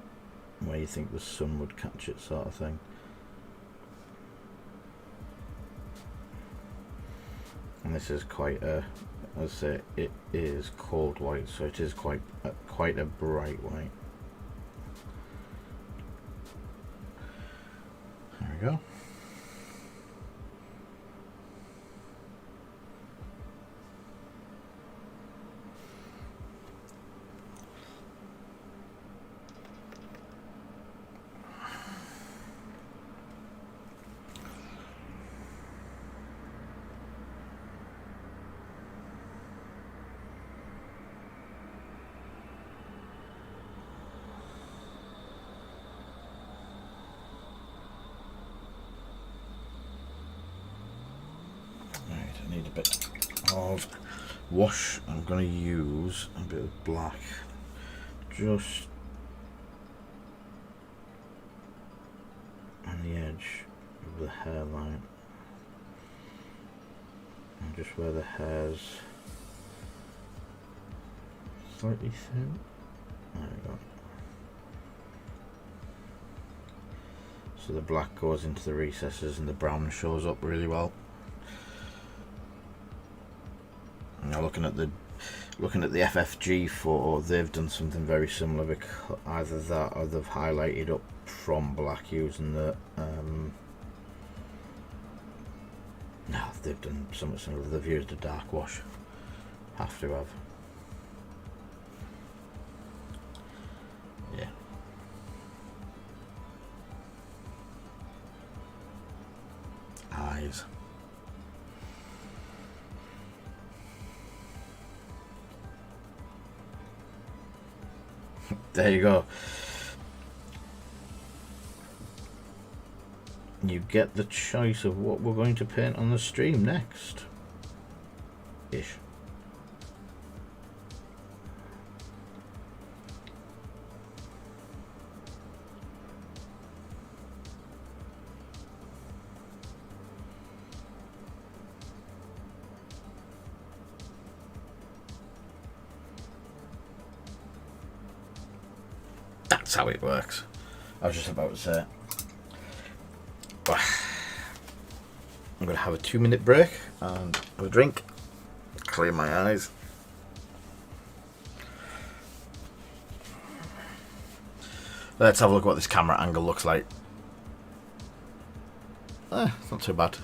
where you think the sun would catch it, sort of thing. And this is quite a, as I say, it is cold white, so it is quite a bright white. There we go. Right, I need a bit of wash. I'm going to use a bit of black just on the edge of the hairline, and just where the hair's slightly thin. There we go. So the black goes into the recesses and the brown shows up really well. Now looking at the FFG photo, they've done something very similar, because either that or they've highlighted up from black using the no, they've done something similar. They've used a dark wash. Have to have. Yeah. Eyes. There you go. You get the choice of what we're going to paint on the stream next. Ish. That's how it works. I was just about to say. I'm going to have a 2-minute break and have a drink, clear my eyes. Let's have a look at what this camera angle looks like. It's not too bad.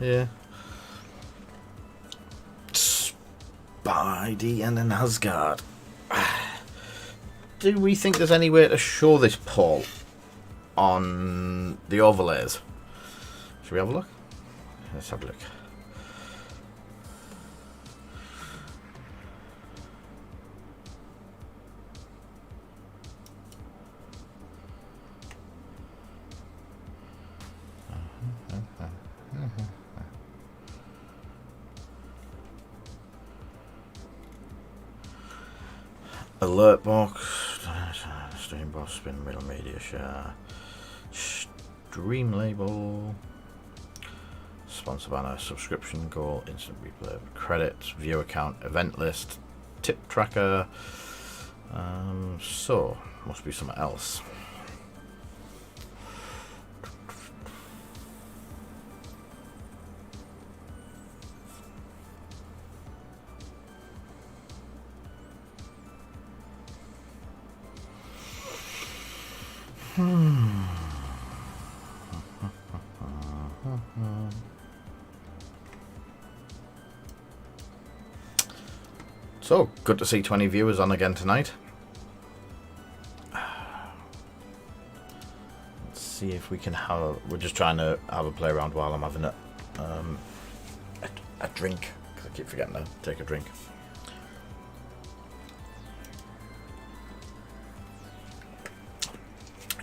Yeah. Spidey and an Asgard. Do we think there's any way to show this Paul on the overlays? Should we have a look? Let's have a look. Alert box, stream boss, spin middle media share, stream label, sponsor banner, subscription goal, instant replay, credits, view account, event list, tip tracker. So must be something else. So, good to see 20 viewers on again tonight. Let's see if we can have... We're just trying to have a play around while I'm having a drink, because I keep forgetting to take a drink.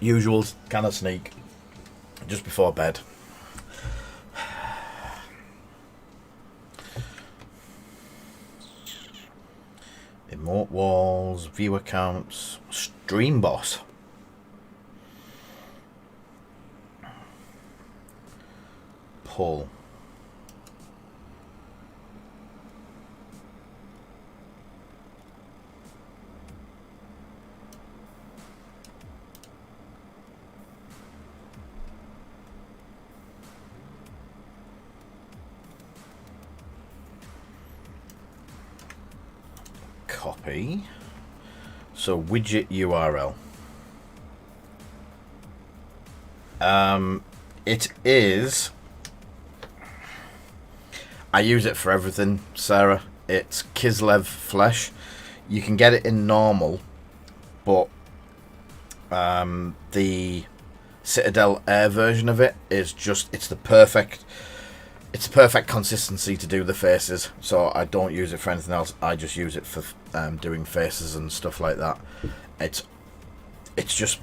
Usual kind of sneak, just before bed. Emote walls, view accounts, stream boss. Pull. Copy. So widget URL. It is. I use it for everything, Sarah. It's Kislev Flesh. You can get it in normal, but the Citadel Air version of it is just it's the perfect consistency to do the faces, so I don't use it for anything else. I just use it for doing faces and stuff like that. It's just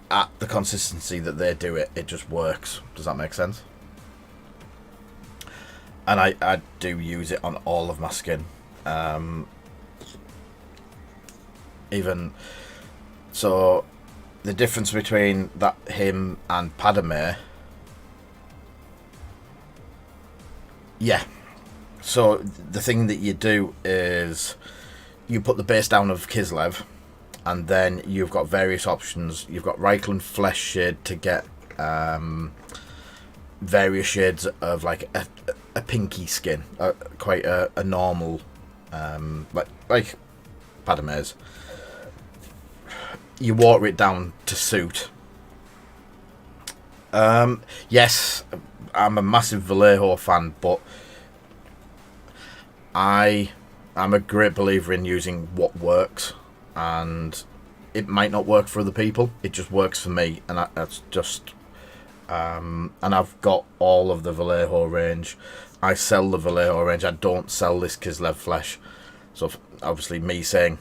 at the consistency that they do it, it just works. Does that make sense? And I do use it on all of my skin. Even so, the difference between him and Padme. Yeah. So the thing that you do is you put the base down of Kislev, and then you've got various options. You've got Reichland Flesh Shade to get various shades of like a pinky skin, quite a normal, like Padme's. You water it down to suit. Yes, I'm a massive Vallejo fan, but I'm a great believer in using what works, and it might not work for other people. It just works for me, and that's just. And I've got all of the Vallejo range. I sell the Vallejo range. I don't sell this Kislev Flesh. So obviously, me saying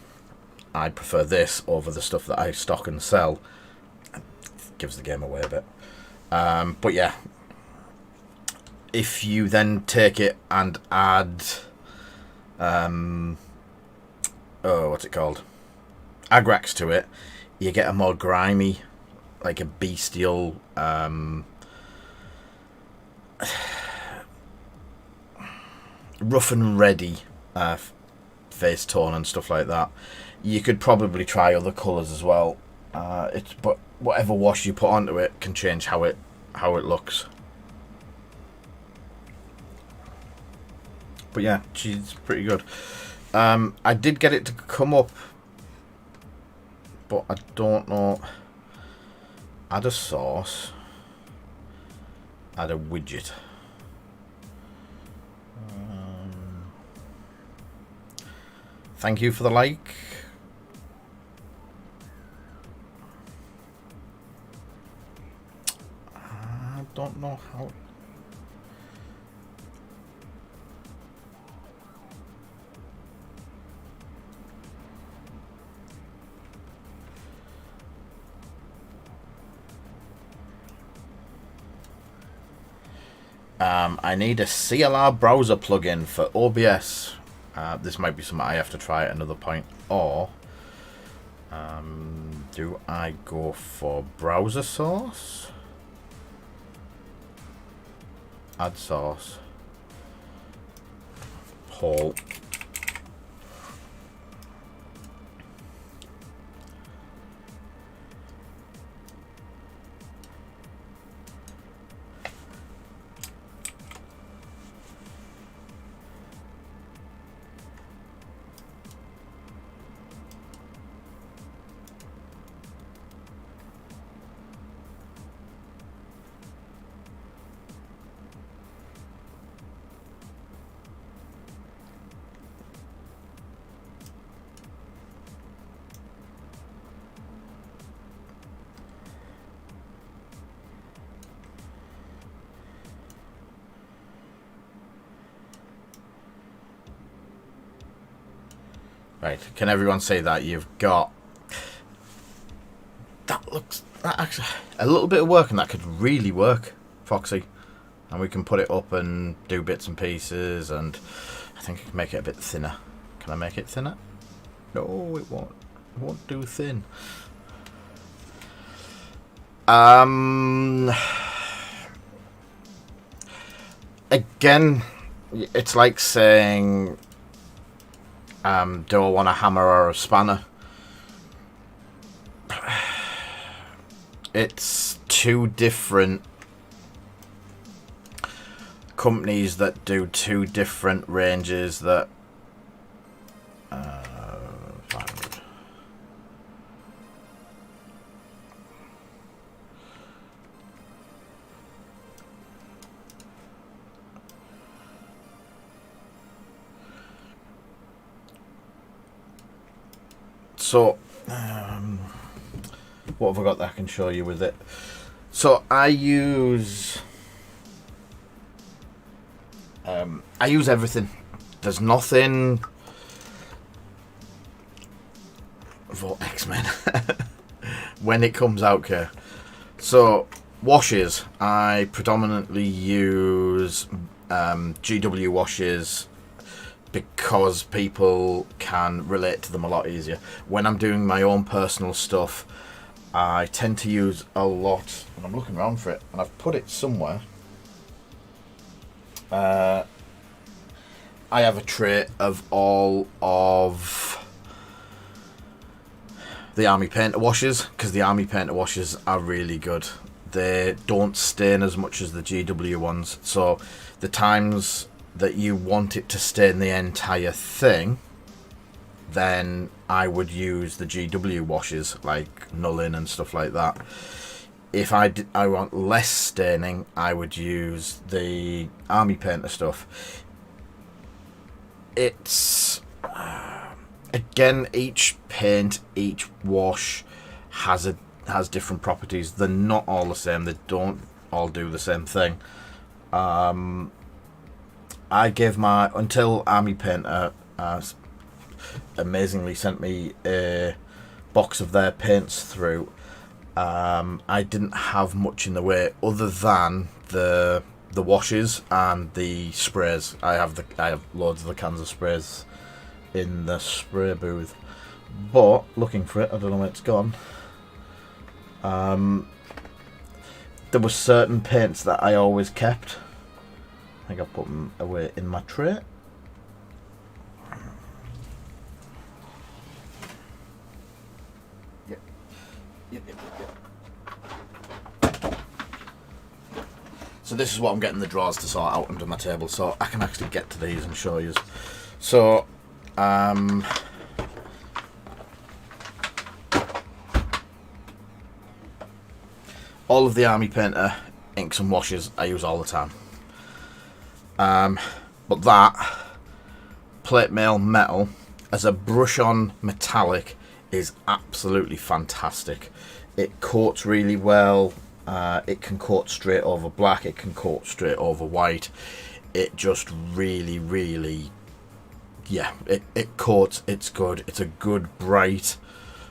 I prefer this over the stuff that I stock and sell gives the game away a bit. But yeah, if you then take it and add, what's it called? Agrax to it, you get a more grimy, like a bestial, rough and ready face tone and stuff like that. You could probably try other colours as well. But whatever wash you put onto it can change how it looks. But yeah, she's pretty good. I did get it to come up, but I don't know. Add a source. Add a widget. Thank you for the like. I don't know how. I need a CLR browser plugin for OBS. This might be something I have to try at another point. Or do I go for browser source? Add source. Paul. Right, can everyone say that you've got that actually a little bit of work, and that could really work, Foxy, and we can put it up and do bits and pieces, and I think I can make it a bit thinner. Can I make it thinner? No, it won't. It won't do thin. Again, it's like saying, do I want a hammer or a spanner? It's two different companies that do two different ranges that 500. So, what have I got that I can show you with it? So I use everything. There's nothing. Vote X-Men. when it comes out, okay. So washes, I predominantly use GW washes because people can relate to them a lot easier. When I'm doing my own personal stuff, I tend to use a lot, and I'm looking around for it, and I've put it somewhere. I have a tray of all of the Army Painter washes, because the Army Painter washes are really good. They don't stain as much as the GW ones, so the times that you want it to stain the entire thing, then I would use the GW washes, like Nullin and stuff like that. If I want less staining, I would use the Army Painter stuff. It's again, each paint, each wash has different properties. They're not all the same. They don't all do the same thing. I gave my Until Army Painter amazingly sent me a box of their paints through. I didn't have much in the way other than the washes and the sprays. I have loads of the cans of sprays in the spray booth, but looking for it, I don't know where it's gone. There were certain paints that I always kept. I think I put them away in my tray. Yep. So this is what I'm getting the drawers to sort out under my table, so I can actually get to these and show you. So, all of the Army Painter inks and washes I use all the time. But that plate mail metal as a brush on metallic is absolutely fantastic. It coats really well. It can coat straight over black. It can coat straight over white. It just really, yeah, it coats. It's good. It's a good bright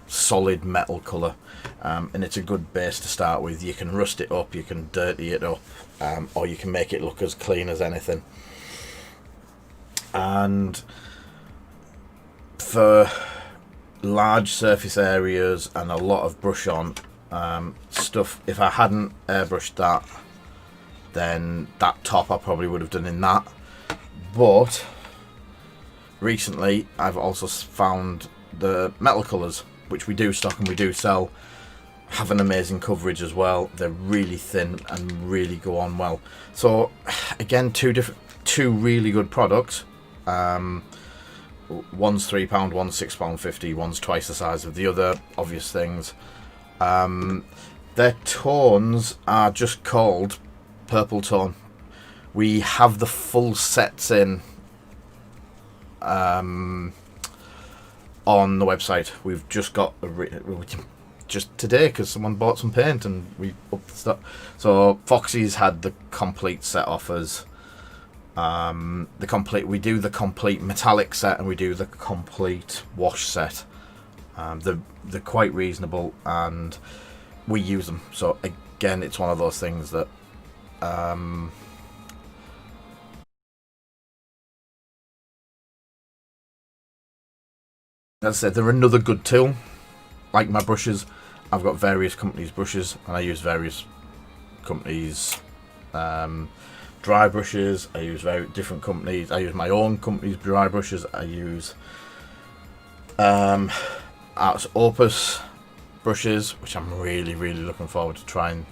solid metal colour, and it's a good base to start with. You can rust it up, you can dirty it up, or you can make it look as clean as anything. And for large surface areas and a lot of brush on stuff, if I hadn't airbrushed that, then that top I probably would have done in that. But recently I've also found the metal colours, which we do stock and we do sell, have an amazing coverage as well. They're really thin and really go on well. So again, two really good products. One's £3, one's £6.50, one's twice the size of the other. Obvious things. Their tones are just called purple tone. We have the full sets in on the website. We've just got just today because someone bought some paint and we upped the stuff. So Foxy's had the complete set offers. We do the complete metallic set and we do the complete wash set. They're quite reasonable and we use them. So again, it's one of those things that as I said, they're another good tool. Like my brushes, I've got various companies' brushes and I use various companies' dry brushes. I use very different companies. I use my own company's dry brushes. I use Arts Opus brushes, which I'm really looking forward to trying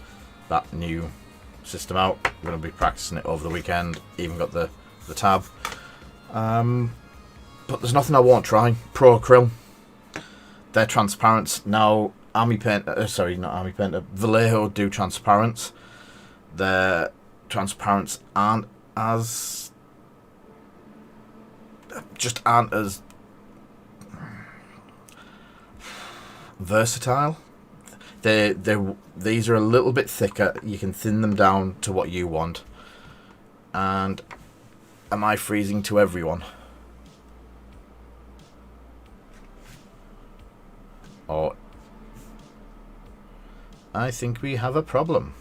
that new system out. I'm going to be practicing it over the weekend. Even got the tab. But there's nothing I won't try. Pro Acryl. They're transparent. Now, Army Painter, sorry, not Army Painter, Vallejo do transparents. Their transparents aren't as versatile. These are a little bit thicker. You can thin them down to what you want. And am I freezing to everyone? Or I think we have a problem.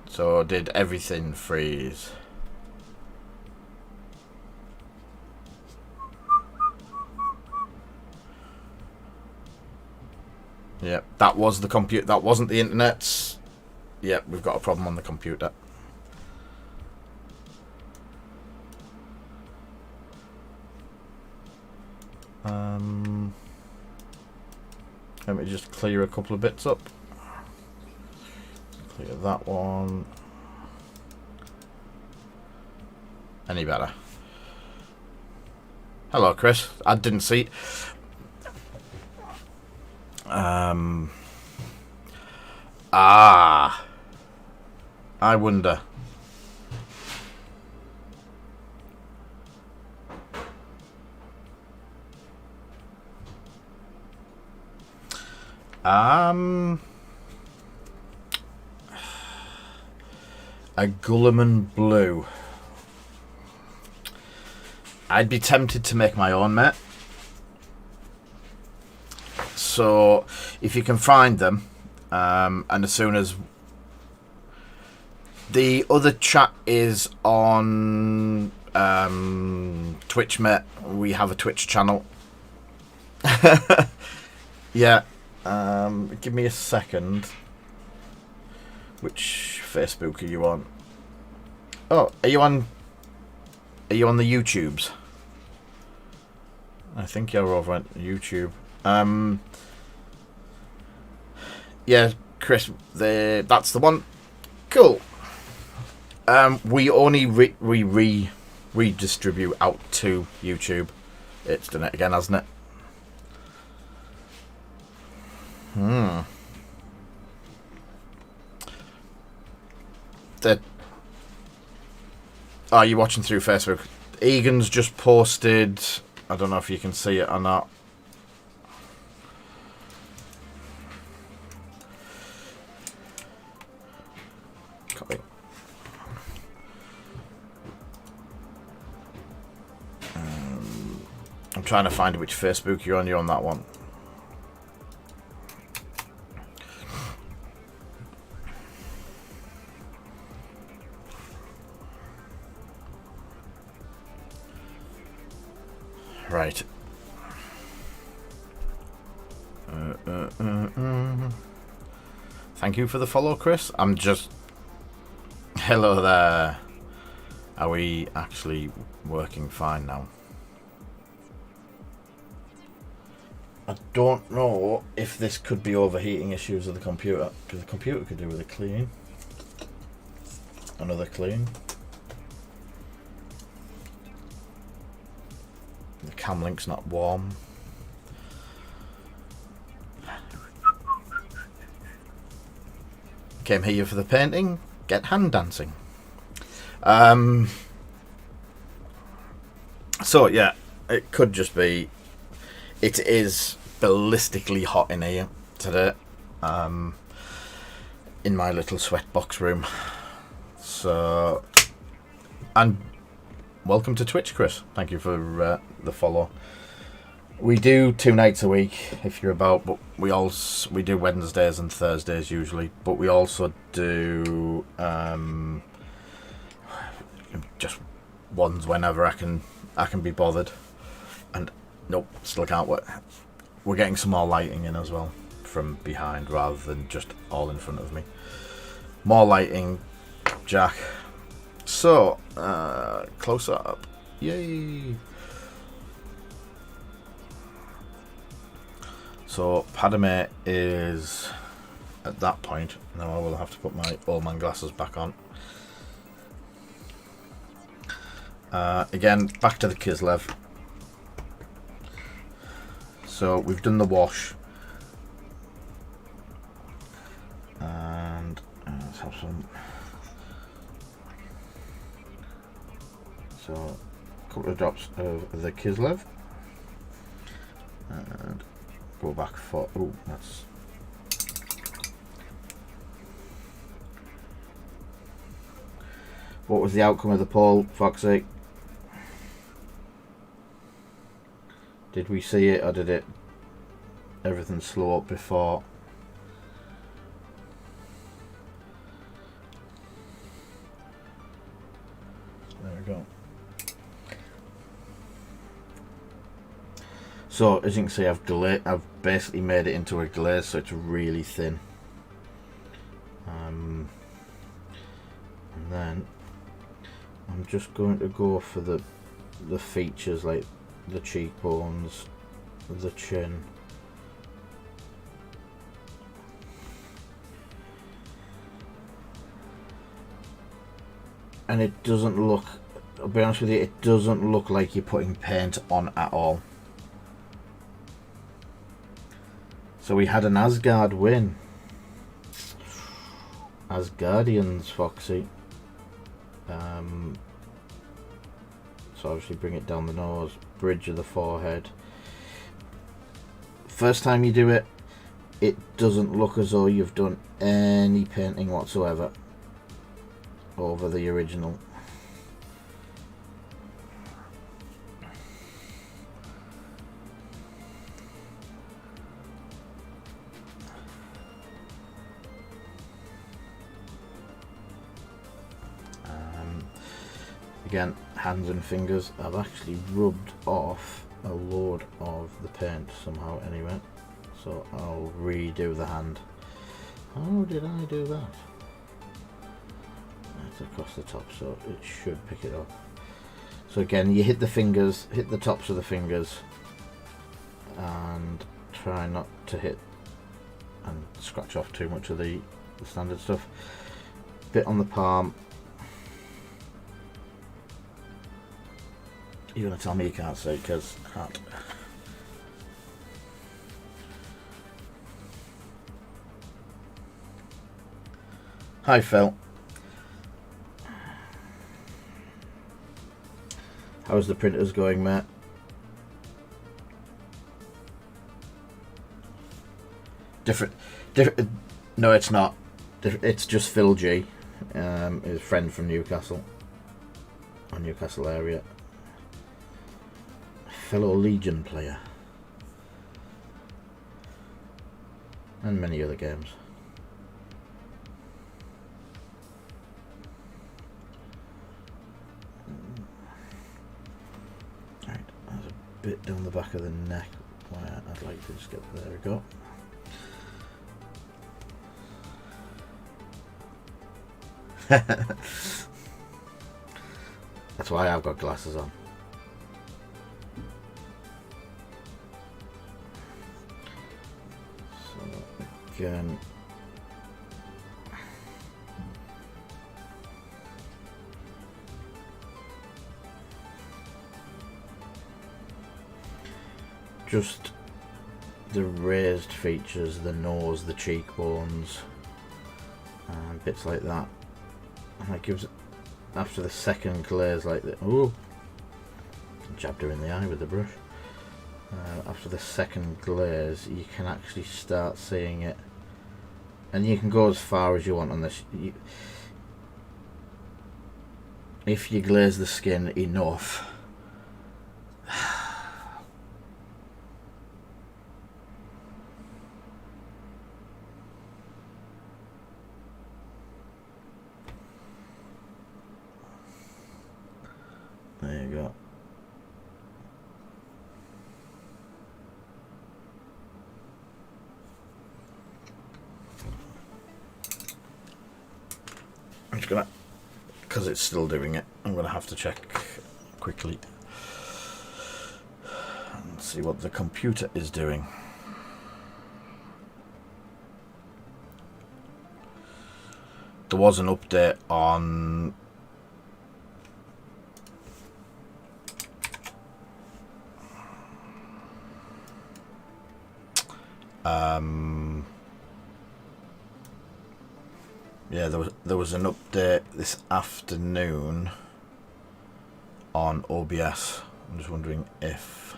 So did everything freeze? Yep, that was the computer. That wasn't the internet. Yep, we've got a problem on the computer. Let me just clear a couple of bits up. Clear that one. Any better? Hello, Chris. I didn't see. I wonder. A Gulliman Blue. I'd be tempted to make my own, mate. So, if you can find them, and as soon as the other chat is on Twitch, mate. We have a Twitch channel. Yeah. Give me a second. Which Facebook are you on? Oh, are you on the YouTubes? I think you're over on YouTube. Yeah, Chris, that's the one. Cool. We only redistribute out to YouTube. It's done it again, hasn't it? Are you watching through Facebook? Egan's just posted. I don't know if you can see it or not. Copy. I'm trying to find which Facebook you're on. You're on that one. Right. Thank you for the follow, Chris. I'm just... Hello there. Are we actually working fine now? I don't know if this could be overheating issues of the computer, because the computer could do with a clean. Another clean. The cam link's not warm. Came here for the painting, get hand dancing. So yeah, it could just be. It is ballistically hot in here today. In my little sweatbox room. So, and welcome to Twitch, Chris. Thank you for the follow. We do 2 nights a week if you're about, but we do Wednesdays and Thursdays usually, but we also do just ones whenever I can be bothered. And nope, still can't work. We're getting some more lighting in as well from behind rather than just all in front of me. More lighting, Jack. So, closer up. Yay! So, Padme is at that point. Now I will have to put my old man glasses back on. Again, back to the Kislev. So, we've done the wash. And let's have some. So, a couple of drops of the Kislev. And go back for. Oh, that's. What was the outcome of the poll, Foxy? Did we see it, or did it everything slow up before? There we go. So as you can see, I've basically made it into a glaze, so it's really thin. And then I'm just going to go for the features like the cheekbones, the chin. And it doesn't look, I'll be honest with you, it doesn't look like you're putting paint on at all. So we had an Asgard win. Asgardians, Foxy. So obviously bring it down the nose, bridge of the forehead. First time you do it, it doesn't look as though you've done any painting whatsoever over the original. Again, hands and fingers. I've actually rubbed off a load of the paint somehow anyway, so I'll redo the hand. How did I do that? It's across the top, so it should pick it up. So again, you hit the fingers, hit the tops of the fingers, and try not to hit and scratch off too much of the standard stuff. Bit on the palm. You're going to tell me you can't see because I can't. Hi Phil. How's the printers going, mate? Different. No, it's not. It's just Phil G, his friend from Newcastle, or Newcastle area. Fellow Legion player, and many other games. Right, there's a bit down the back of the neck where I'd like to just get. There we go. That's why I've got glasses on. Again, just the raised features, the nose, the cheekbones, and bits like that, and that gives it, after the second glaze like that. Oh, jabbed her in the eye with the brush. After the second glaze, you can actually start seeing it, and you can go as far as you want on this. If you glaze the skin enough, there you go. I'm just gonna, because it's still doing it, I'm gonna have to check quickly and see what the computer is doing. There was an update on yeah, there was an update this afternoon on OBS. I'm just wondering if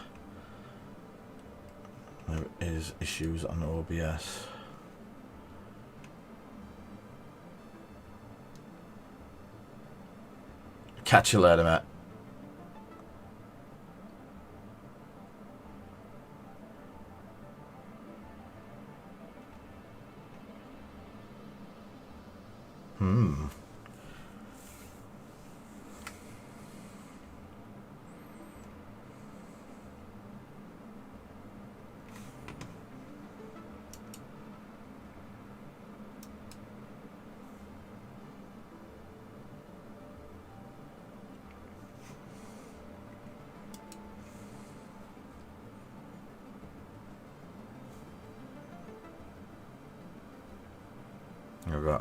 there is issues on OBS. Catch you later, mate.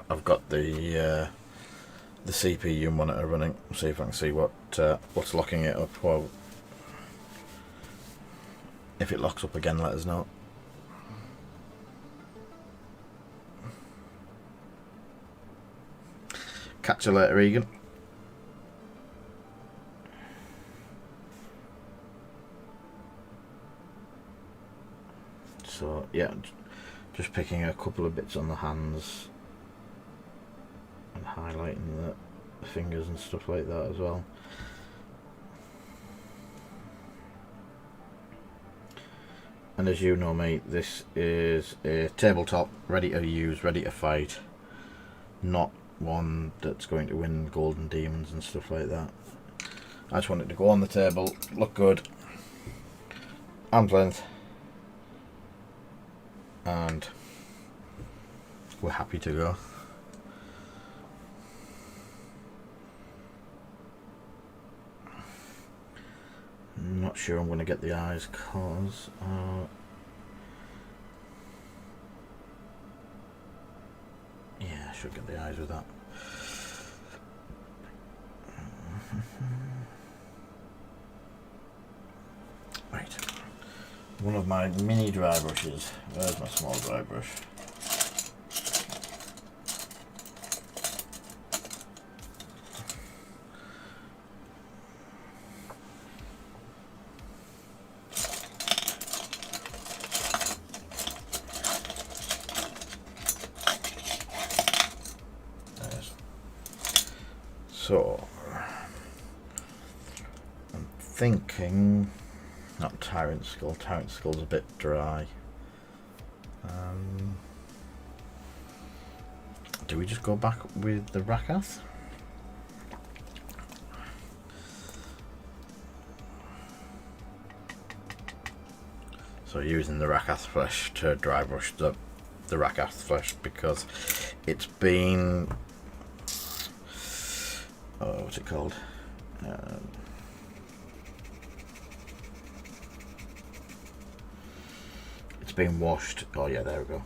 I've got the CPU monitor running. See if I can see what's locking it up. Well, if it locks up again, let us know. Catch you later, Egan. So yeah, just picking a couple of bits on the hands and highlighting the fingers and stuff like that as well. And as you know, mate, this is a tabletop, ready to use, ready to fight, not one that's going to win golden demons and stuff like that. I just want it to go on the table, look good, arm's length, and we're happy to go. Not sure I'm going to get the eyes cause yeah, I should get the eyes with that. Right, one of my mini dry brushes. Where's my small dry brush? So, I'm thinking, not Tyrant Skull. Tyrant Skull's a bit dry. Do we just go back with the Rakath? So using the Rakath flesh to dry brush the Rakath flesh because it's been, what's it called? It's been washed. Oh yeah, there we go.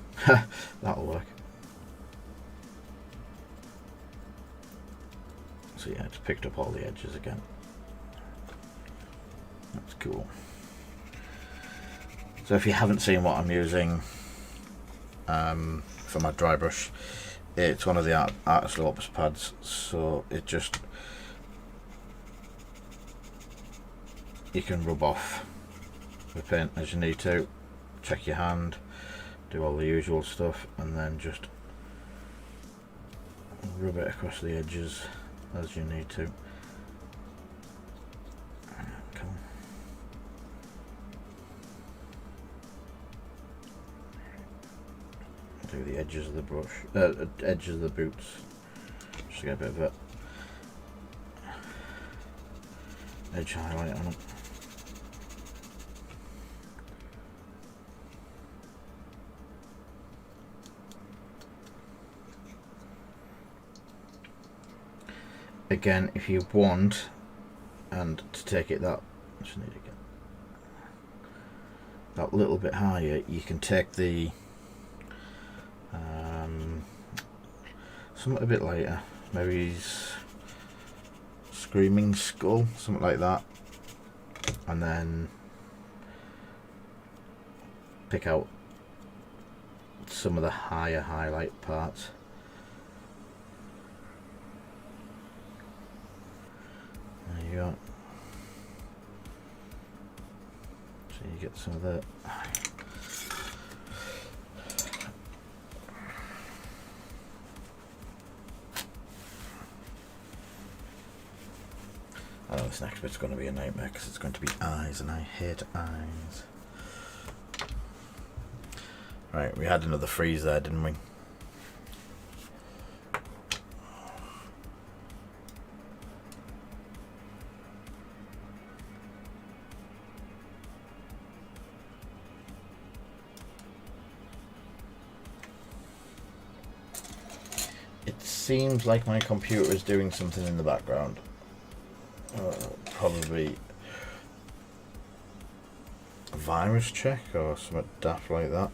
That'll work. So yeah, it's picked up all the edges again. That's cool. So if you haven't seen what I'm using for my dry brush, it's one of the Artist Lopus pads, so it just, you can rub off the paint as you need to, check your hand, do all the usual stuff, and then just rub it across the edges as you need to. Cool. Do the edges of the brush, edges of the boots, just to get a bit of a edge highlight on it. Again, if you want, and to take it that, just need to get that little bit higher, you can take the something a bit lighter, maybe Screaming Skull, something like that, and then pick out some of the higher highlight parts. There you go. So you get some of that. this next bit's going to be a nightmare because it's going to be eyes, and I hate eyes. Right, we had another freeze there, didn't we? It seems like my computer is doing something in the background. Probably a virus check or something daft like that.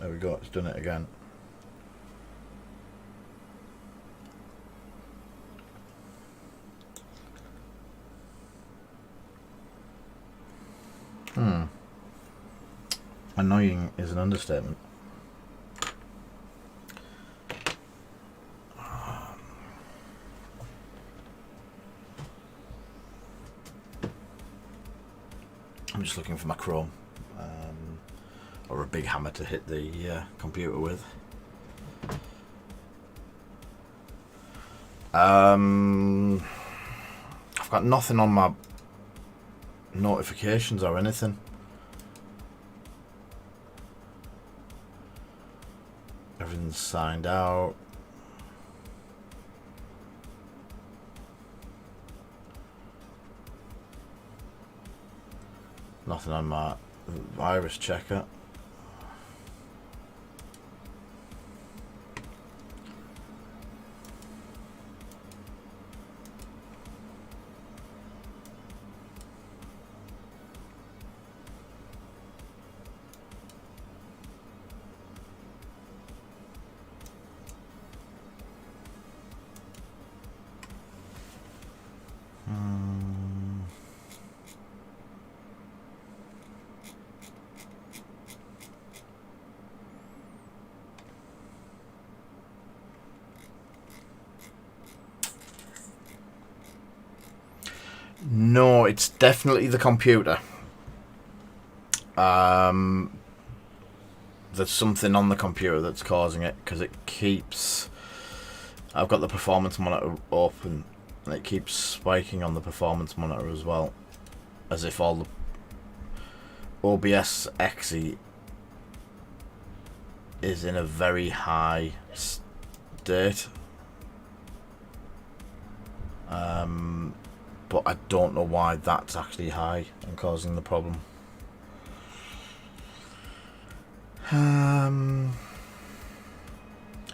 There we go, it's done it again. Annoying is an understatement. I'm just looking for my Chrome or a big hammer to hit the computer with. I've got nothing on my notifications or anything. Everything's signed out. Nothing on my virus checker. No, it's definitely the computer. There's something on the computer that's causing it, because it keeps... I've got the performance monitor open, and it keeps spiking on the performance monitor as well, as if all the OBS XE is in a very high state. But I don't know why that's actually high and causing the problem. Are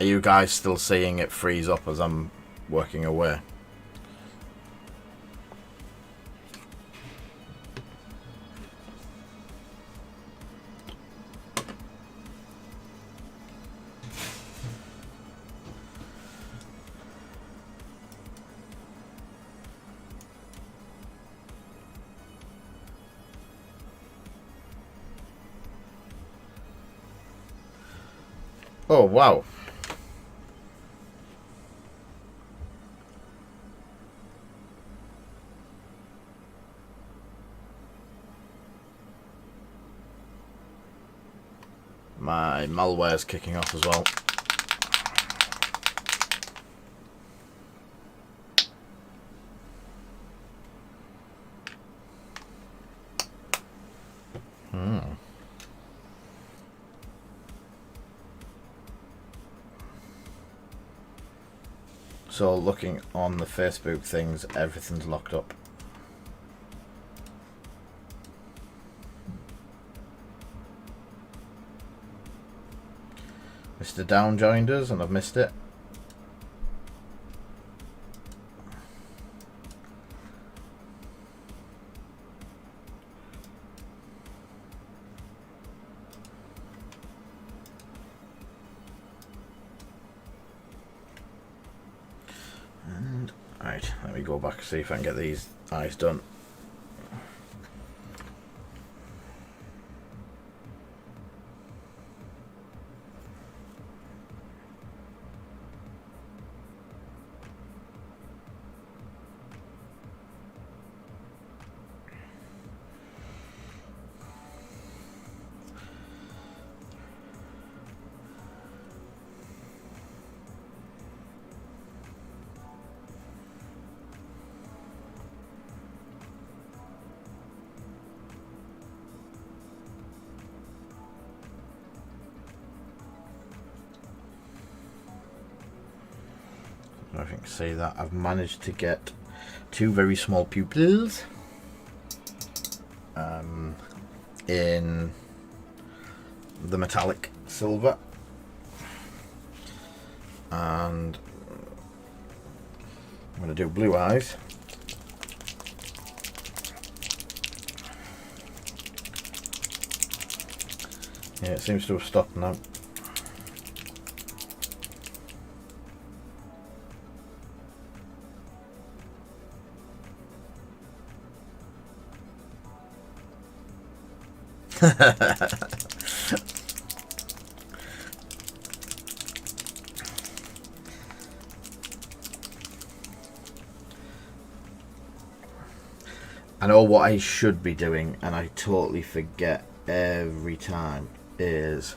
you guys still seeing it freeze up as I'm working away? Oh, wow. My malware's kicking off as well. So looking on the Facebook things, everything's locked up. Mr. Down joined us and I've missed it. And right, let me go back and see if I can get these eyes done. I think see that I've managed to get 2 very small pupils in the metallic silver, and I'm going to do blue eyes. Yeah, it seems to have stopped now. I know what I should be doing, and I totally forget every time, is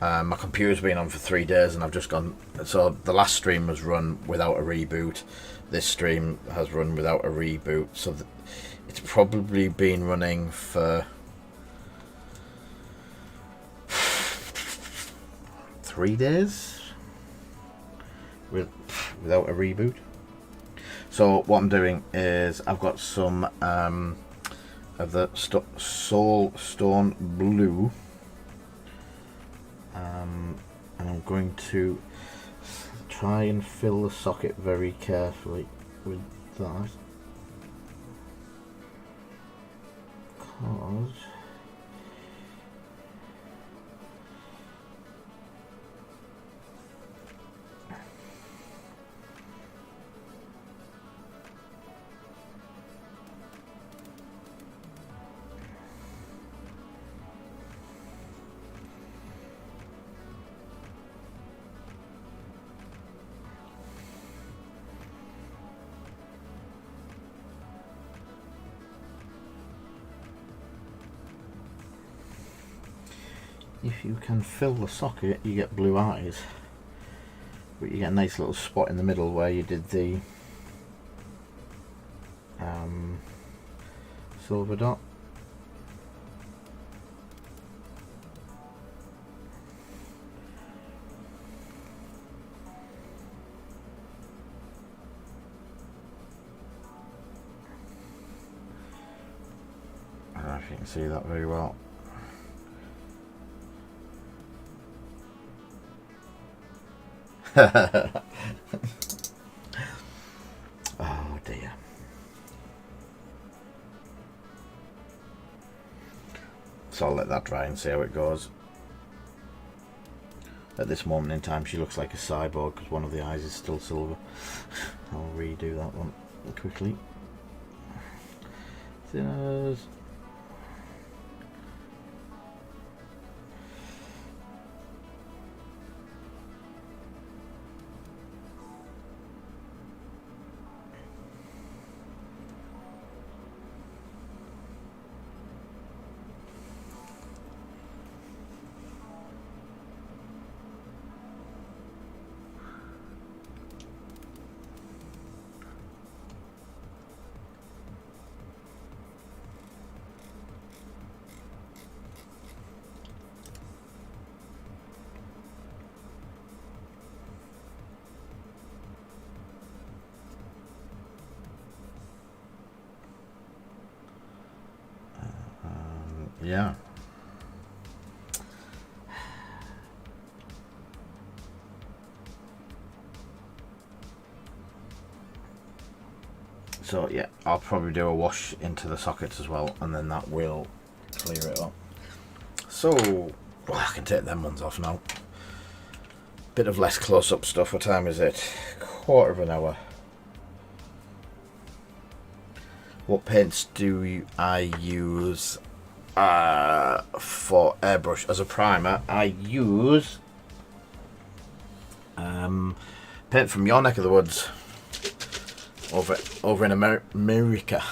my computer's been on for 3 days and I've just gone, so the last stream was run without a reboot, this stream has run without a reboot, so it's probably been running for 3 days without a reboot. So what I'm doing is I've got some of the Soul Stone Blue, and I'm going to try and fill the socket very carefully with that, because if you can fill the socket, you get blue eyes, but you get a nice little spot in the middle where you did the silver dot. I don't know if you can see that very well. Oh dear. So I'll let that dry and see how it goes. At this moment in time she looks like a cyborg because one of the eyes is still silver. I'll redo that one quickly. Thinners. Yeah. So yeah, I'll probably do a wash into the sockets as well, and then that will clear it up. So well, I can take them ones off now. Bit of less close-up stuff. What time is it? 1/4 hour. What paints do I use for airbrush as a primer? I use paint from your neck of the woods, over in America.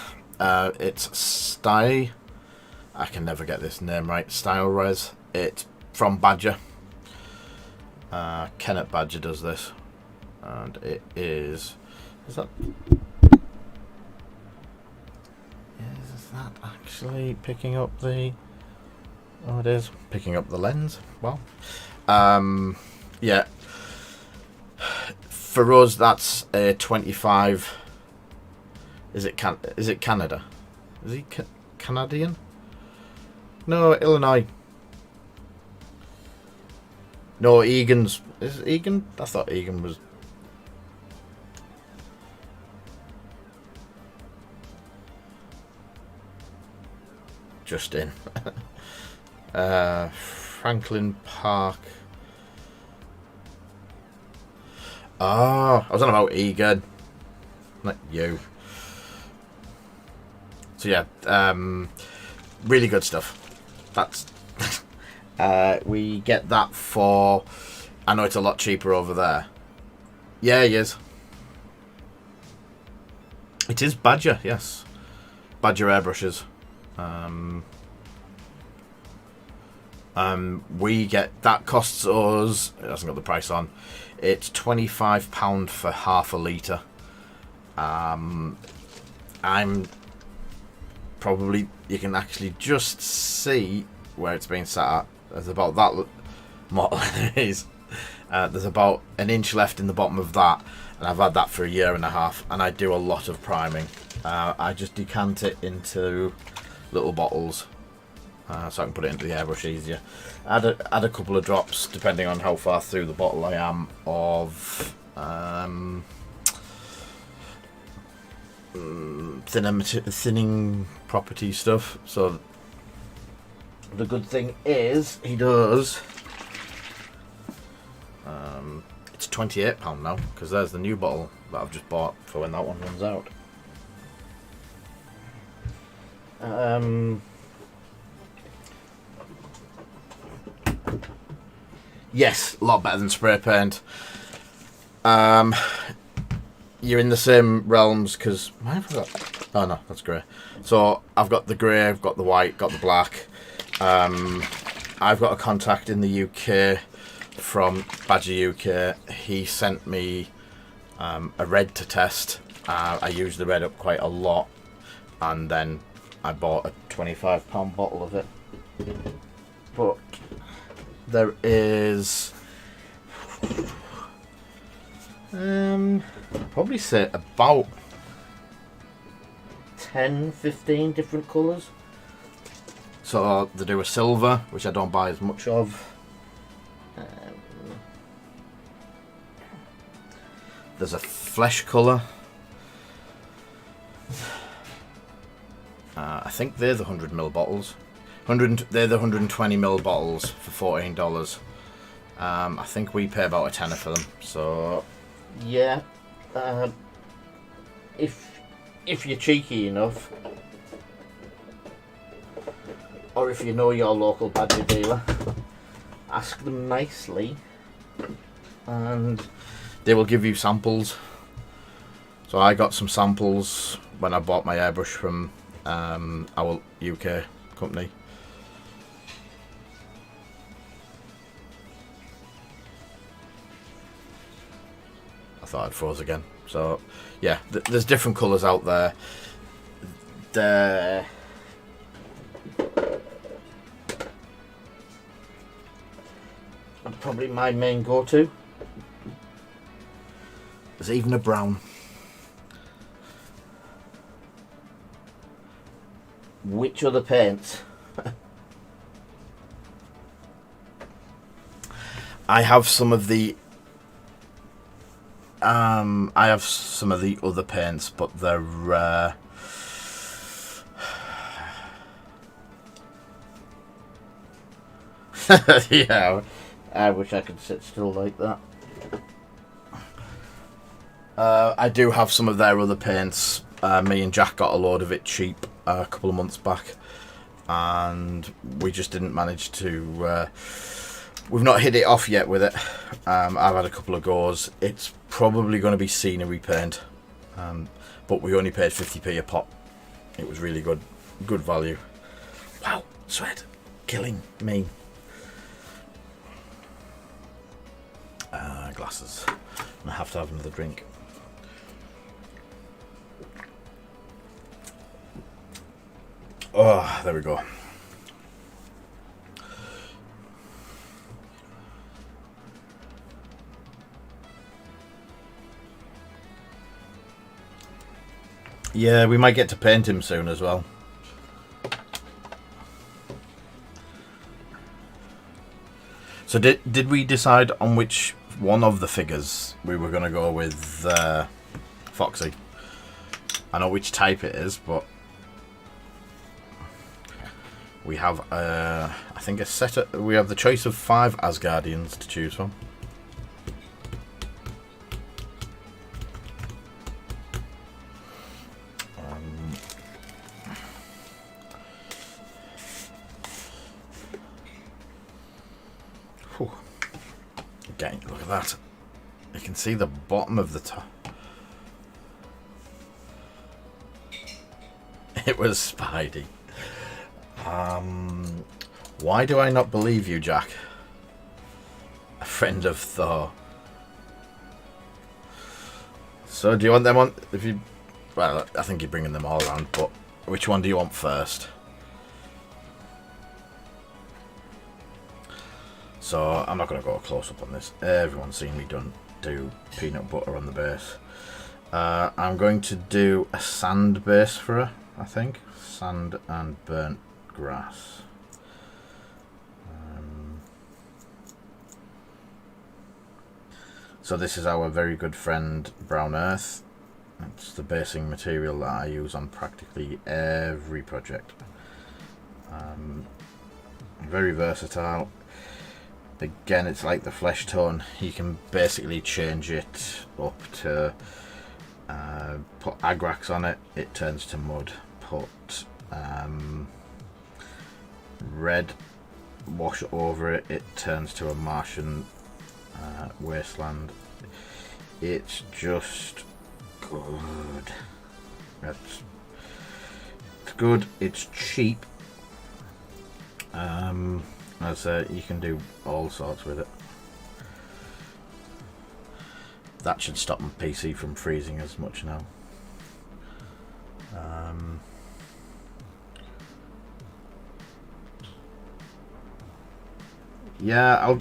It's Style. I can never get this name right. Style Res. It's from Badger. Kenneth Badger does this, and it is. Is that actually picking up the? Oh, it is picking up the lens. Well, yeah. for us, that's a 25. Is it Canada? Is he Canadian? No, Illinois. No, Egan's. Is it Egan? I thought Egan was. Just in. Franklin Park. Oh, I was on about Egan. Not you. So yeah, really good stuff. That's we get that for. I know it's a lot cheaper over there. Yeah, he is. It is Badger, yes. Badger airbrushes. We get that costs us. It hasn't got the price on. It's £25 for half a litre. I'm probably, you can actually just see where it's being sat at. There's about that model. There's about an inch left in the bottom of that, and I've had that for a year and a half, and I do a lot of priming. I just decant it into little bottles so I can put it into the airbrush easier. Add a couple of drops depending on how far through the bottle I am of thinning property stuff. So the good thing is he does. It's £28 now because there's the new bottle that I've just bought for when that one runs out. Yes, a lot better than spray paint. You're in the same realms because oh no, that's grey. So I've got the grey, I've got the white, got the black. I've got a contact in the UK from Badger UK. He sent me a red to test. I used the red up quite a lot, and then I bought a £25 bottle of it. But there is I'd probably say about 10-15 different colours. So they do a silver, which I don't buy as much of. There's a flesh colour. I think they're the 100ml bottles. They're the 120ml bottles for $14. I think we pay about a tenner for them. So yeah, if you're cheeky enough, or if you know your local Badger dealer, ask them nicely, and they will give you samples. So I got some samples when I bought my airbrush from our UK company. I thought I'd froze again. So yeah, there's different colours out there. Probably my main go-to. There's even a brown. Which other paints? I have some of the other paints, but they're yeah, I wish I could sit still like that. I do have some of their other paints. Me and Jack got a load of it cheap a couple of months back, and we just didn't manage to. We've not hit it off yet with it. I've had a couple of goes. It's probably going to be scenery paint, but we only paid 50p a pop. It was really good value. Wow, sweat, killing me. Glasses. I have to have another drink. Oh, there we go. Yeah, we might get to paint him soon as well. So did we decide on which one of the figures we were going to go with Foxy? I know which type it is, but we have I think we have the choice of 5 Asgardians to choose from. Again, look at that. You can see the bottom of the top. It was Spidey. Why do I not believe you, Jack? A friend of Thor. So do you want them on? Well, I think you're bringing them all around, but which one do you want first? So I'm not going to go close up on this. Everyone's seen me do peanut butter on the base. I'm going to do a sand base for her, I think. Sand and burnt grass. So this is our very good friend Brown Earth. It's the basing material that I use on practically every project. Very versatile. Again, it's like the flesh tone. You can basically change it up to put Agrax on it, it turns to mud. Put red wash over it, it turns to a Martian wasteland. It's just good. It's good. It's cheap. As you can do all sorts with it. That should stop my PC from freezing as much now. Yeah,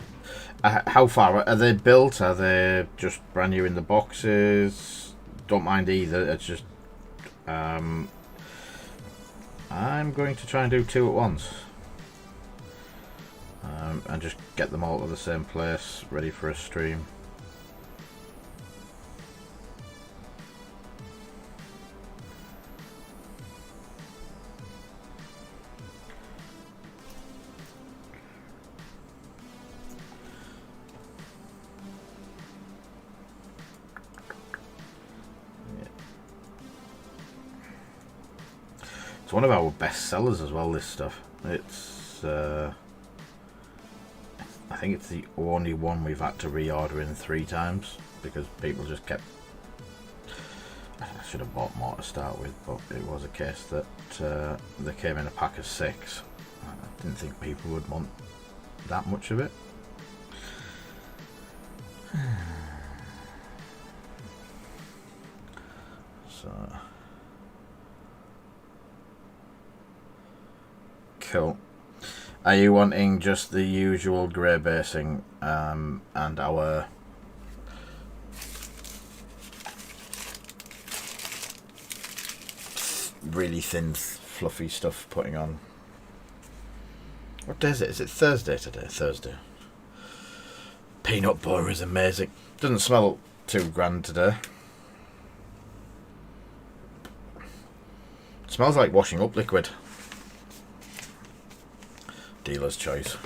how far are they built? Are they just brand new in the boxes? Don't mind either. It's just I'm going to try and do 2 at once. And just get them all to the same place, ready for a stream. Yeah. It's one of our best sellers as well, this stuff. It's I think it's the only one we've had to reorder in 3 times because people just kept. I should have bought more to start with, but it was a case that they came in a pack of 6. I didn't think people would want that much of it. So cool. Are you wanting just the usual grey basing and our really thin, fluffy stuff putting on? What day is it? Is it Thursday today? Thursday. Peanut butter is amazing. Doesn't smell too grand today. It smells like washing up liquid. Dealer's choice.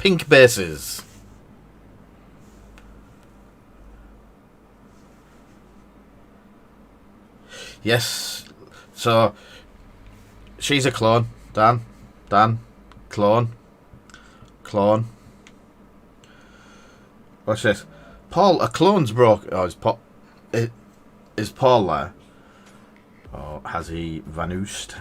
Pink bases. Yes. So she's a clone. Dan. Clone. What's this? Paul, a clone's broke. Oh, is Paul there? Or has he vanished?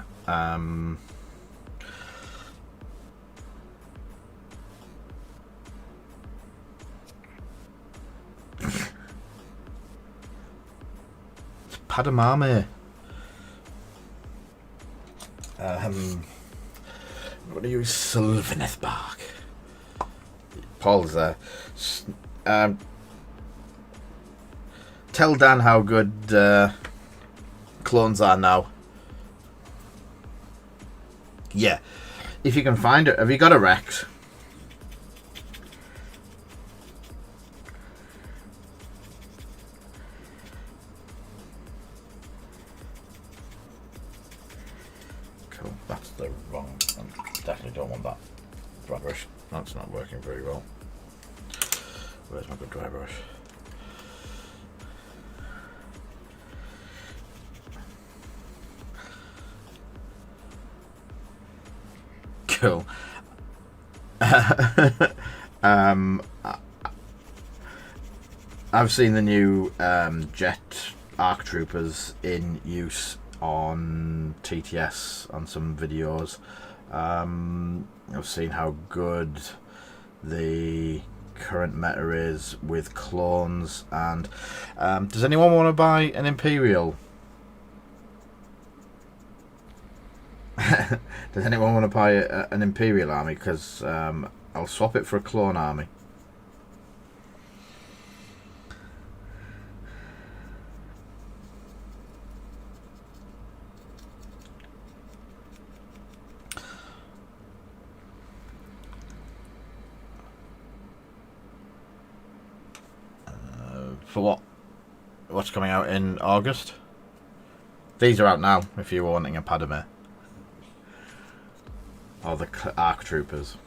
Padme. I'm going to use Sylvaneth bark. Paul's there. Tell Dan how good clones are now. Yeah. If you can find it. Have you got a Rex? Cool. That's the wrong... I definitely don't want that dry brush. That's not working very well. Where's my good dry brush? Cool. I've seen the new jet ARC troopers in use on TTS on some videos. I've seen how good the current meta is with clones, and does anyone want to buy an Imperial? Does anyone want to buy an Imperial army? Because I'll swap it for a clone army. For what? What's coming out in August? These are out now, if you were wanting a Padme. Or the ARC Troopers.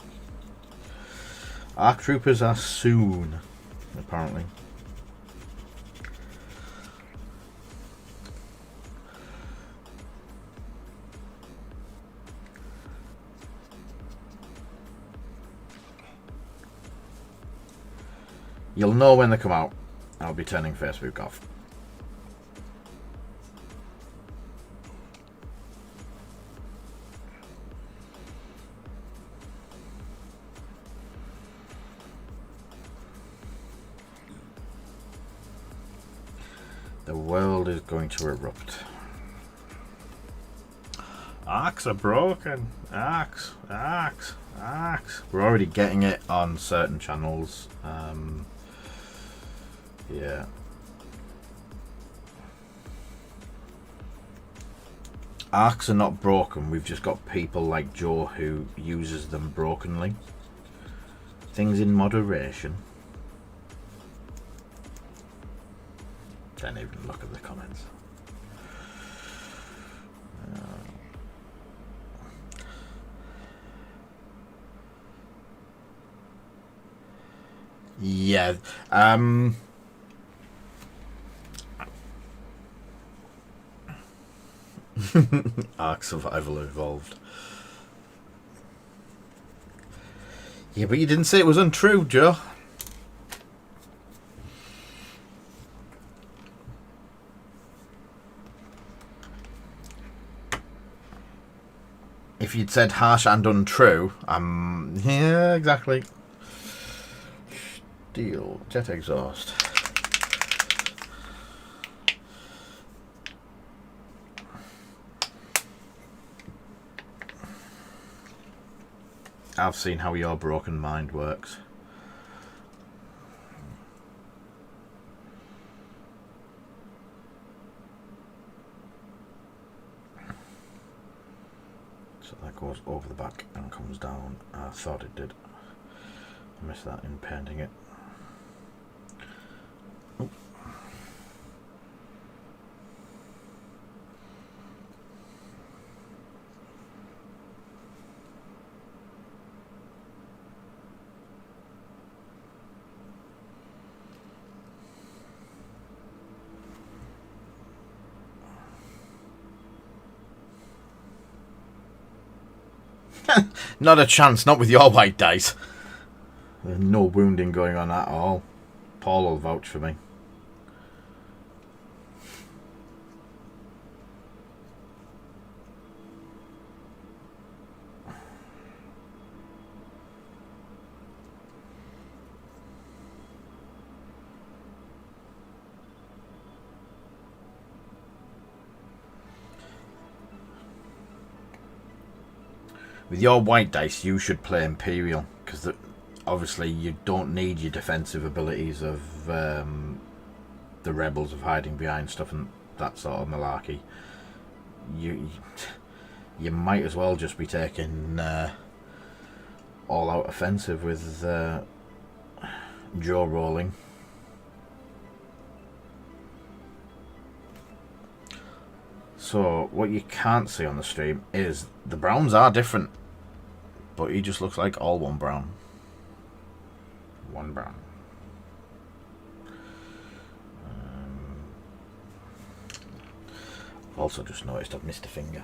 ARC Troopers are soon, apparently. You'll know when they come out. I'll be turning Facebook off. The world is going to erupt. Arcs are broken. Arcs. We're already getting it on certain channels. Yeah. Arcs are not broken. We've just got people like Joe who uses them brokenly. Things in moderation. Don't even look at the comments. Yeah. Ark Survival Evolved. Yeah, but you didn't say it was untrue, Joe. If you'd said harsh and untrue, yeah, exactly. Steel, jet exhaust. I've seen how your broken mind works. So that goes over the back and comes down. I thought it did. I missed that in painting it. Oop. Not a chance, not with your white dice. There's no wounding going on at all. Paul will vouch for me. With your white dice, you should play Imperial, because obviously you don't need your defensive abilities of the rebels of hiding behind stuff and that sort of malarkey, you might as well just be taking all out offensive with jaw rolling. So what you can't see on the stream is the browns are different, but he just looks like all one brown. One brown. I've also just noticed I've missed a finger.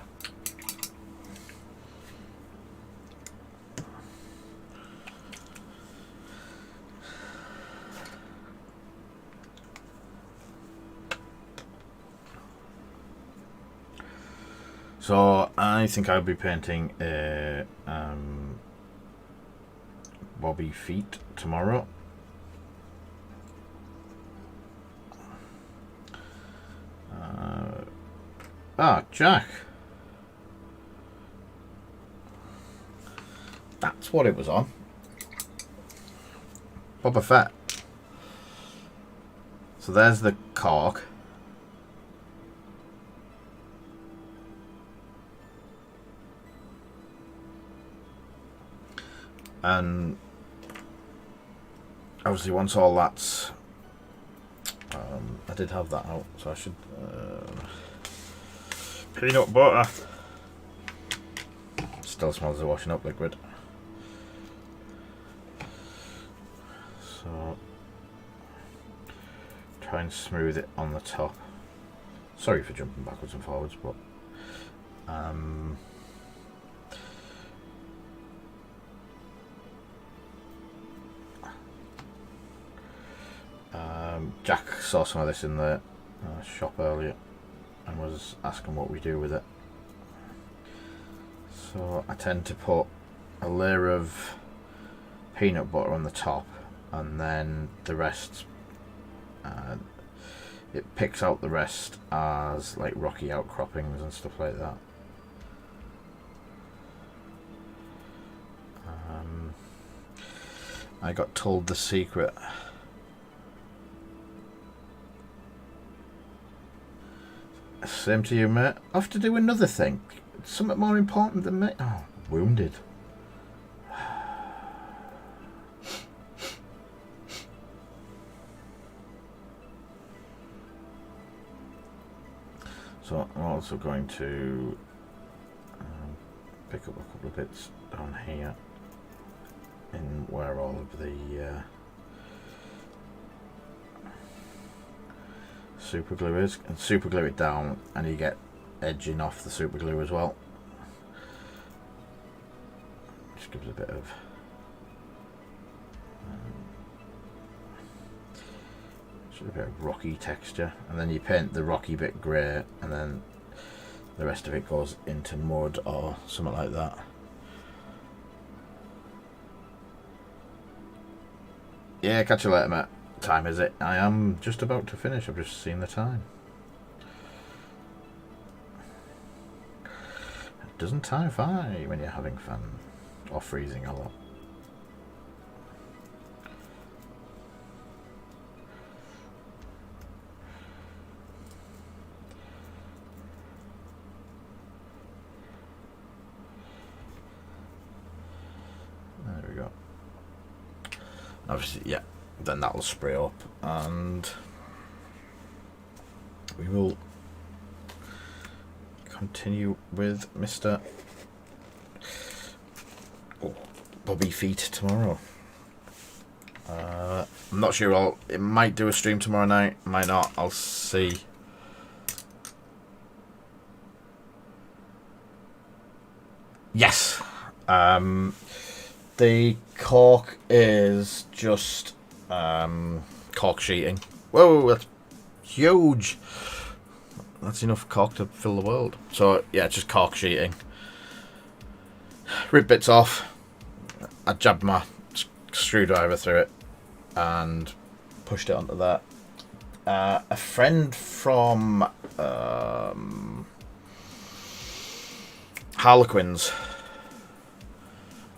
So I think I'll be painting a Bobby feet tomorrow. Jack. That's what it was on. Boba Fett. So there's the cork. And obviously once all that's I did have that out, so I should peanut butter. Still smells of washing up liquid. So try and smooth it on the top. Sorry for jumping backwards and forwards, but Jack saw some of this in the shop earlier and was asking what we do with it. So I tend to put a layer of peanut butter on the top, and then the rest, it picks out the rest as like rocky outcroppings and stuff like that. I got told the secret. Same to you, mate. I have to do another thing. Something more important than me. Oh, wounded. So I'm also going to pick up a couple of bits down here in where all of the super glue is, and super glue it down, and you get edging off the super glue as well. Just gives a bit of rocky texture, and then you paint the rocky bit grey, and then the rest of it goes into mud or something like that. Yeah, catch you later, mate. Time is it? I am just about to finish. I've just seen the time. Doesn't time fly when you're having fun or freezing a lot? There we go. Obviously, yeah. Then that'll spray up, and we will continue with Mr. Bobby Feet tomorrow. I'm not sure. It might do a stream tomorrow night, might not. I'll see. Yes. The cork is just cork sheeting. Whoa, that's huge. That's enough cork to fill the world. So yeah, just cork sheeting. Rip bits off. I jabbed my screwdriver through it and pushed it onto that. A friend from Harlequins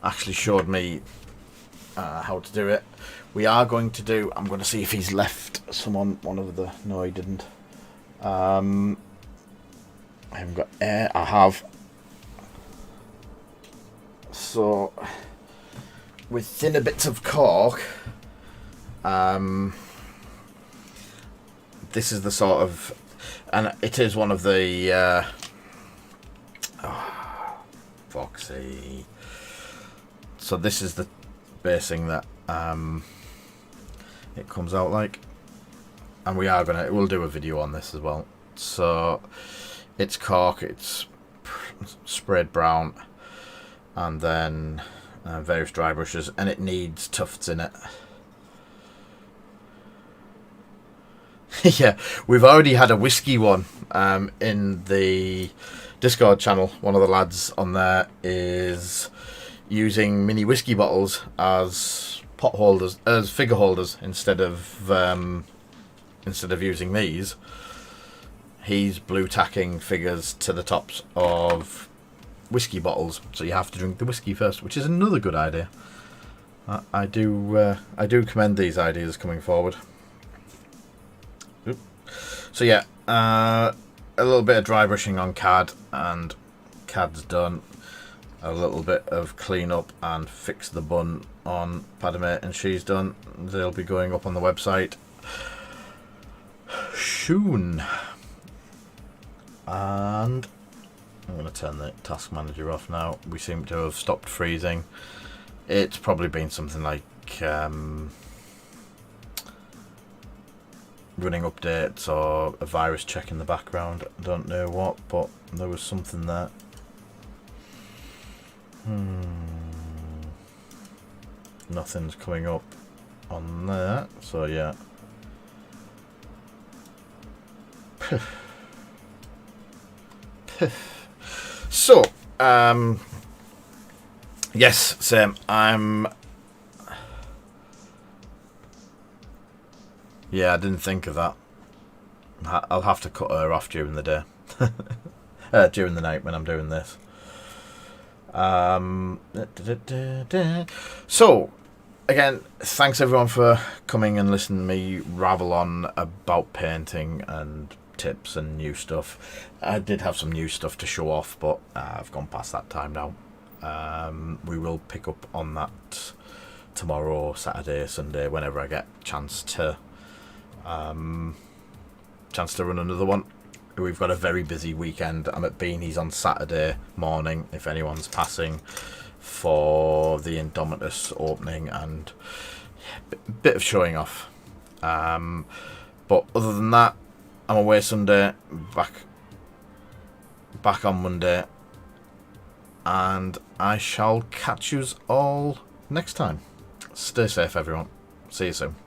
actually showed me how to do it. We are going to do, I'm going to see if he's left someone one of the, no he didn't, I haven't got air. I have. So, with thinner bits of cork, this is the sort of, and it is one of the, Foxy. So this is the basing that it comes out like, and we'll do a video on this as well. So it's cork, it's sprayed brown, and then various dry brushes, and it needs tufts in it. Yeah, we've already had a whiskey one in the Discord channel. One of the lads on there is using mini whiskey bottles as pot holders, as figure holders, instead of using these. He's blue tacking figures to the tops of whiskey bottles, so you have to drink the whiskey first, which is another good idea. I do commend these ideas coming forward. Oop. So yeah, a little bit of dry brushing on CAD, and CAD's done. A little bit of clean up and fix the bun on Padme, and she's done. They'll be going up on the website soon. And I'm going to turn the task manager off now. We seem to have stopped freezing. It's probably been something like running updates or a virus check in the background. I don't know what, but there was something there. Nothing's coming up on there, so yeah. So, yes, Sam, yeah, I didn't think of that. I'll have to cut her off during the day. During the night when I'm doing this. So, again, thanks everyone for coming and listening to me rabble on about painting and tips and new stuff. I did have some new stuff to show off, but I've gone past that time now. We will pick up on that tomorrow, Saturday, Sunday, whenever I get a chance to run another one. We've got a very busy weekend. I'm at Bane's on Saturday morning, if anyone's passing, for the Indomitus opening and a bit of showing off. But other than that, I'm away Sunday, back on Monday, and I shall catch yous all next time. Stay safe, everyone. See you soon.